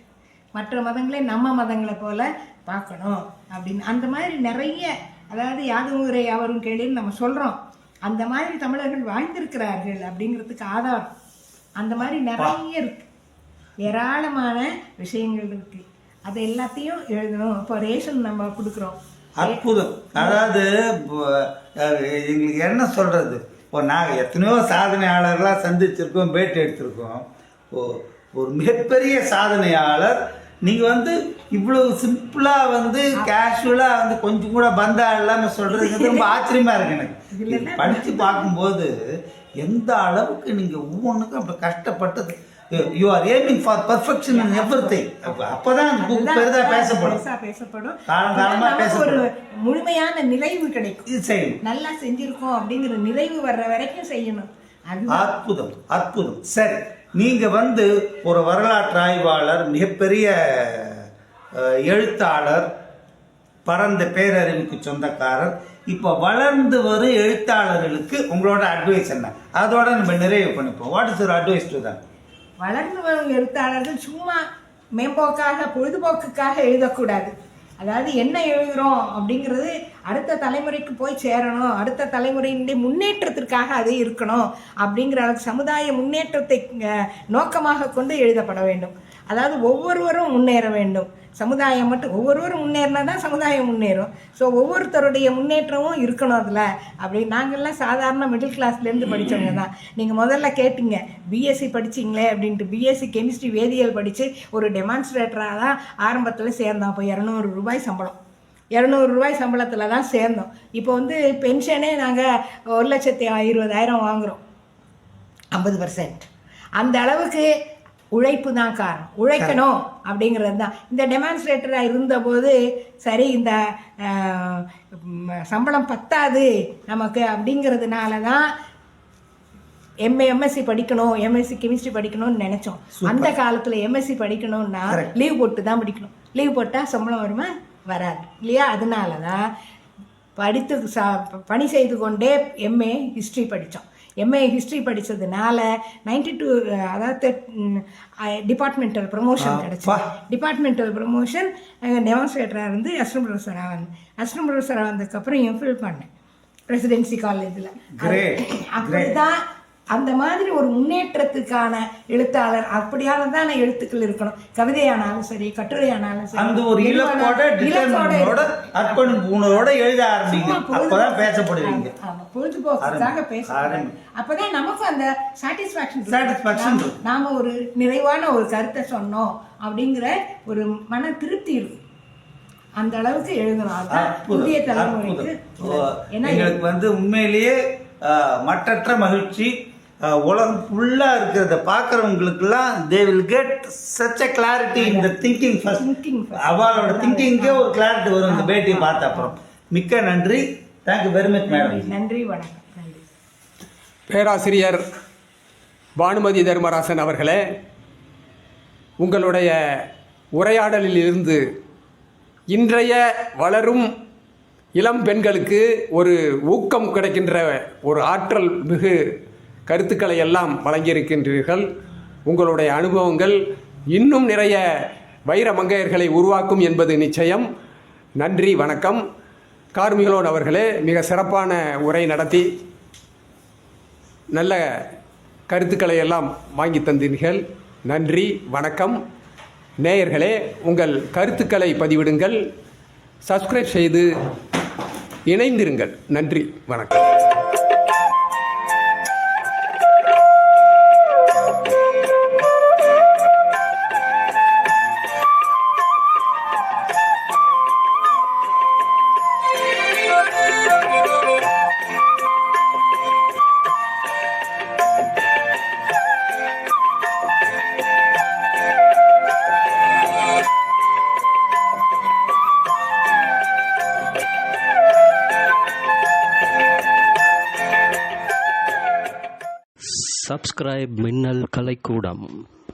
மற்ற மதங்களை நம்ம மதங்களை போல பார்க்கணும் அப்படின்னு. அந்த மாதிரி நிறைய, அதாவது யாதுமுறை யாவரும் கேளுன்னு நம்ம சொல்கிறோம், அந்த மாதிரி தமிழர்கள் வாழ்ந்திருக்கிறார்கள் அப்படிங்கிறதுக்கு ஆதாரம். அந்த மாதிரி நிறைய இருக்கு, ஏராளமான விஷயங்கள் இருக்கு. அது எல்லாத்தையும் எழுதணும். இப்போ ரேஷன் நம்ம கொடுக்குறோம், அற்புதம். அதாவது எங்களுக்கு என்ன சொல்றது, இப்போ நாங்கள் எத்தனையோ சாதனையாளர்களாக சந்திச்சிருக்கோம், பேட்டி எடுத்திருக்கோம். ஒரு மிகப்பெரிய சாதனையாளர் நீங்கள் வந்து இவ்வளவு சிம்பிளாக வந்து கேஷுவலாக வந்து கொஞ்சம் கூட பந்தா இல்லாமல் சொல்கிறது ரொம்ப ஆச்சரியமாக இருக்கு எனக்கு. படித்து பார்க்கும்போது எந்த அளவுக்கு நீங்கள் ஒவ்வொன்றுக்கும் அப்படி கஷ்டப்பட்டது. You are aiming for perfection in everything. அப்பதான் அந்த புக் பெரிதா பேசப்படும், காலங்காலமா பேசப்படும். முழுமையான நிறைவு கிடைக்கும். இது செய்யணும், நல்லா செஞ்சிருக்கோம் அப்படிங்கிற நிறைவு வர்ற வரைக்கும் செய்யணும். அற்புதம், அற்புதம். சரி, நீங்க வந்து ஒரு வரலாற்று ஆய்வாளர், மிகப்பெரிய எழுத்தாளர், பரந்த பேரறிவுக்கு சொந்தக்காரர். இப்போ வளர்ந்து வரும் எழுத்தாளர்களுக்கு உங்களோட அட்வைஸ் என்ன? அதோட நம்ம நிறைவு பண்ணிப்போம். What is your advice to them? வளர்ந்து வரும் எழுத்தாளர்கள் சும்மா மேம்போக்காக பொழுதுபோக்குக்காக எழுதக்கூடாது. அதாவது என்ன எழுதுகிறோம் அப்படிங்கிறது அடுத்த தலைமுறைக்கு போய் சேரணும், அடுத்த தலைமுறையினுடைய முன்னேற்றத்திற்காக அது இருக்கணும் அப்படிங்கிற அளவுக்கு சமுதாய முன்னேற்றத்தை நோக்கமாக கொண்டு எழுதப்பட வேண்டும். அதாவது ஒவ்வொருவரும் முன்னேற வேண்டும். சமுதாயம் மட்டும் ஒவ்வொருவரும் முன்னேறினா தான் சமுதாயம் முன்னேறும். ஸோ ஒவ்வொருத்தருடைய முன்னேற்றமும் இருக்கணும் அதில். அப்படி நாங்கள்லாம் சாதாரண மிடில் கிளாஸ்லேருந்து படித்தவங்க தான். நீங்கள் முதல்ல கேட்டீங்க பிஎஸ்சி படிச்சிங்களே அப்படின்ட்டு. பிஎஸ்சி கெமிஸ்ட்ரி வேதியியல் படித்து ஒரு டெமான்ஸ்ட்ரேட்டராக தான் ஆரம்பத்தில் சேர்ந்தோம். அப்போ 200 ரூபாய் சம்பளம், 200 ரூபாய் சம்பளத்தில் தான் சேர்ந்தோம். இப்போ வந்து பென்ஷனே நாங்கள் 1,20,000 வாங்குகிறோம், 50%. அந்த அளவுக்கு உழைப்பு தான் காரணம். உழைக்கணும் அப்படிங்கிறது தான். இந்த டெமான்ஸ்ட்ரேட்டராக இருந்தபோது சரி இந்த சம்பளம் பத்தாது நமக்கு அப்படிங்கிறதுனால தான் எம்எஸ்சி படிக்கணும், எம்எஸ்சி கெமிஸ்ட்ரி படிக்கணும்னு நினச்சோம். அந்த காலத்தில் எம்எஸ்சி படிக்கணும்னா லீவ் போட்டு தான் படிக்கணும். லீவ் போட்டால் சம்பளம் வருமா? வராது இல்லையா? அதனால தான் படித்து பணி செய்து கொண்டே எம்ஏ ஹிஸ்ட்ரி படித்தோம். எம்ஏ ஹிஸ்ட்ரி படித்ததுனால 92 அதாவது டிபார்ட்மெண்டல் ப்ரமோஷன் கிடச்சி. டிபார்ட்மெண்டல் ப்ரமோஷன் டெமான்ஸ்ட்ரேட்டராக இருந்து அசிஸ்டன்ட் ப்ரொஃபஸராக வந்தேன். அசிஸ்டன்ட் ப்ரொஃபஸராக வந்ததுக்கப்புறம் எம்ஃபில் பண்ணேன் பிரசிடென்சி காலேஜில். அப்படி தான் அந்த மாதிரி ஒரு முன்னேற்றத்துக்கான எழுத்தாளர் அப்படியானதான எழுத்துக்கள் இருக்கணும். கவிதையானாலும் சரி, கட்டுரையானாலும் சரி, அந்த ஒரு இலக்கோட அர்ப்பணிப்போட எழுத ஆரம்பிங்க. அப்பதான் பேசப்படுவீங்க. பொழுதுபோக்குக்காக பேசுறாங்க. அப்பதான் நமக்கும் அந்த சாட்டிஸ்பாக்சன், நாம ஒரு நிறைவான ஒரு கருத்தை சொன்னோம் அப்படிங்கிற ஒரு மன திருப்தி இருக்கும். அந்த அளவுக்கு எழுதணும். புதிய தலைமுறைக்கு எங்களுக்கு வந்து உண்மையிலேயே மற்றற்ற மகிழ்ச்சி. உலகம் ஃபுல்லாக இருக்கிறத பார்க்குறவங்களுக்குலாம் they will get such a clarity in the thinking. அவளோட திங்கிங்கே ஒரு கிளாரிட்டி வரும் இந்த பேட்டியை பார்த்த அப்புறம். மிக்க நன்றி. Thank you very much madam. நன்றி, வணக்கம். நன்றி. பேராசிரியர் பானுமதி தர்மராசன் அவர்களே, உங்களுடைய உரையாடலில் இருந்து இன்றைய வளரும் இளம் பெண்களுக்கு ஒரு ஊக்கம் கிடைக்கின்ற ஒரு ஆற்றல் மிகு கருத்துக்களை எல்லாம் வழங்கியிருக்கின்றீர்கள். உங்களுடைய அனுபவங்கள் இன்னும் நிறைய வைர மங்கையர்களை உருவாக்கும் என்பது நிச்சயம். நன்றி, வணக்கம். கார்மிகளோன் அவர்களே, மிக சிறப்பான உரை நடத்தி நல்ல கருத்துக்களை எல்லாம் வாங்கி தந்தீர்கள். நன்றி, வணக்கம். நேயர்களே, உங்கள் கருத்துக்களை பதிவிடுங்கள், சப்ஸ்கிரைப் செய்து இணைந்திருங்கள். நன்றி, வணக்கம். சப்ஸ்கிரைப் மின்னல் கலைக்கூடம்.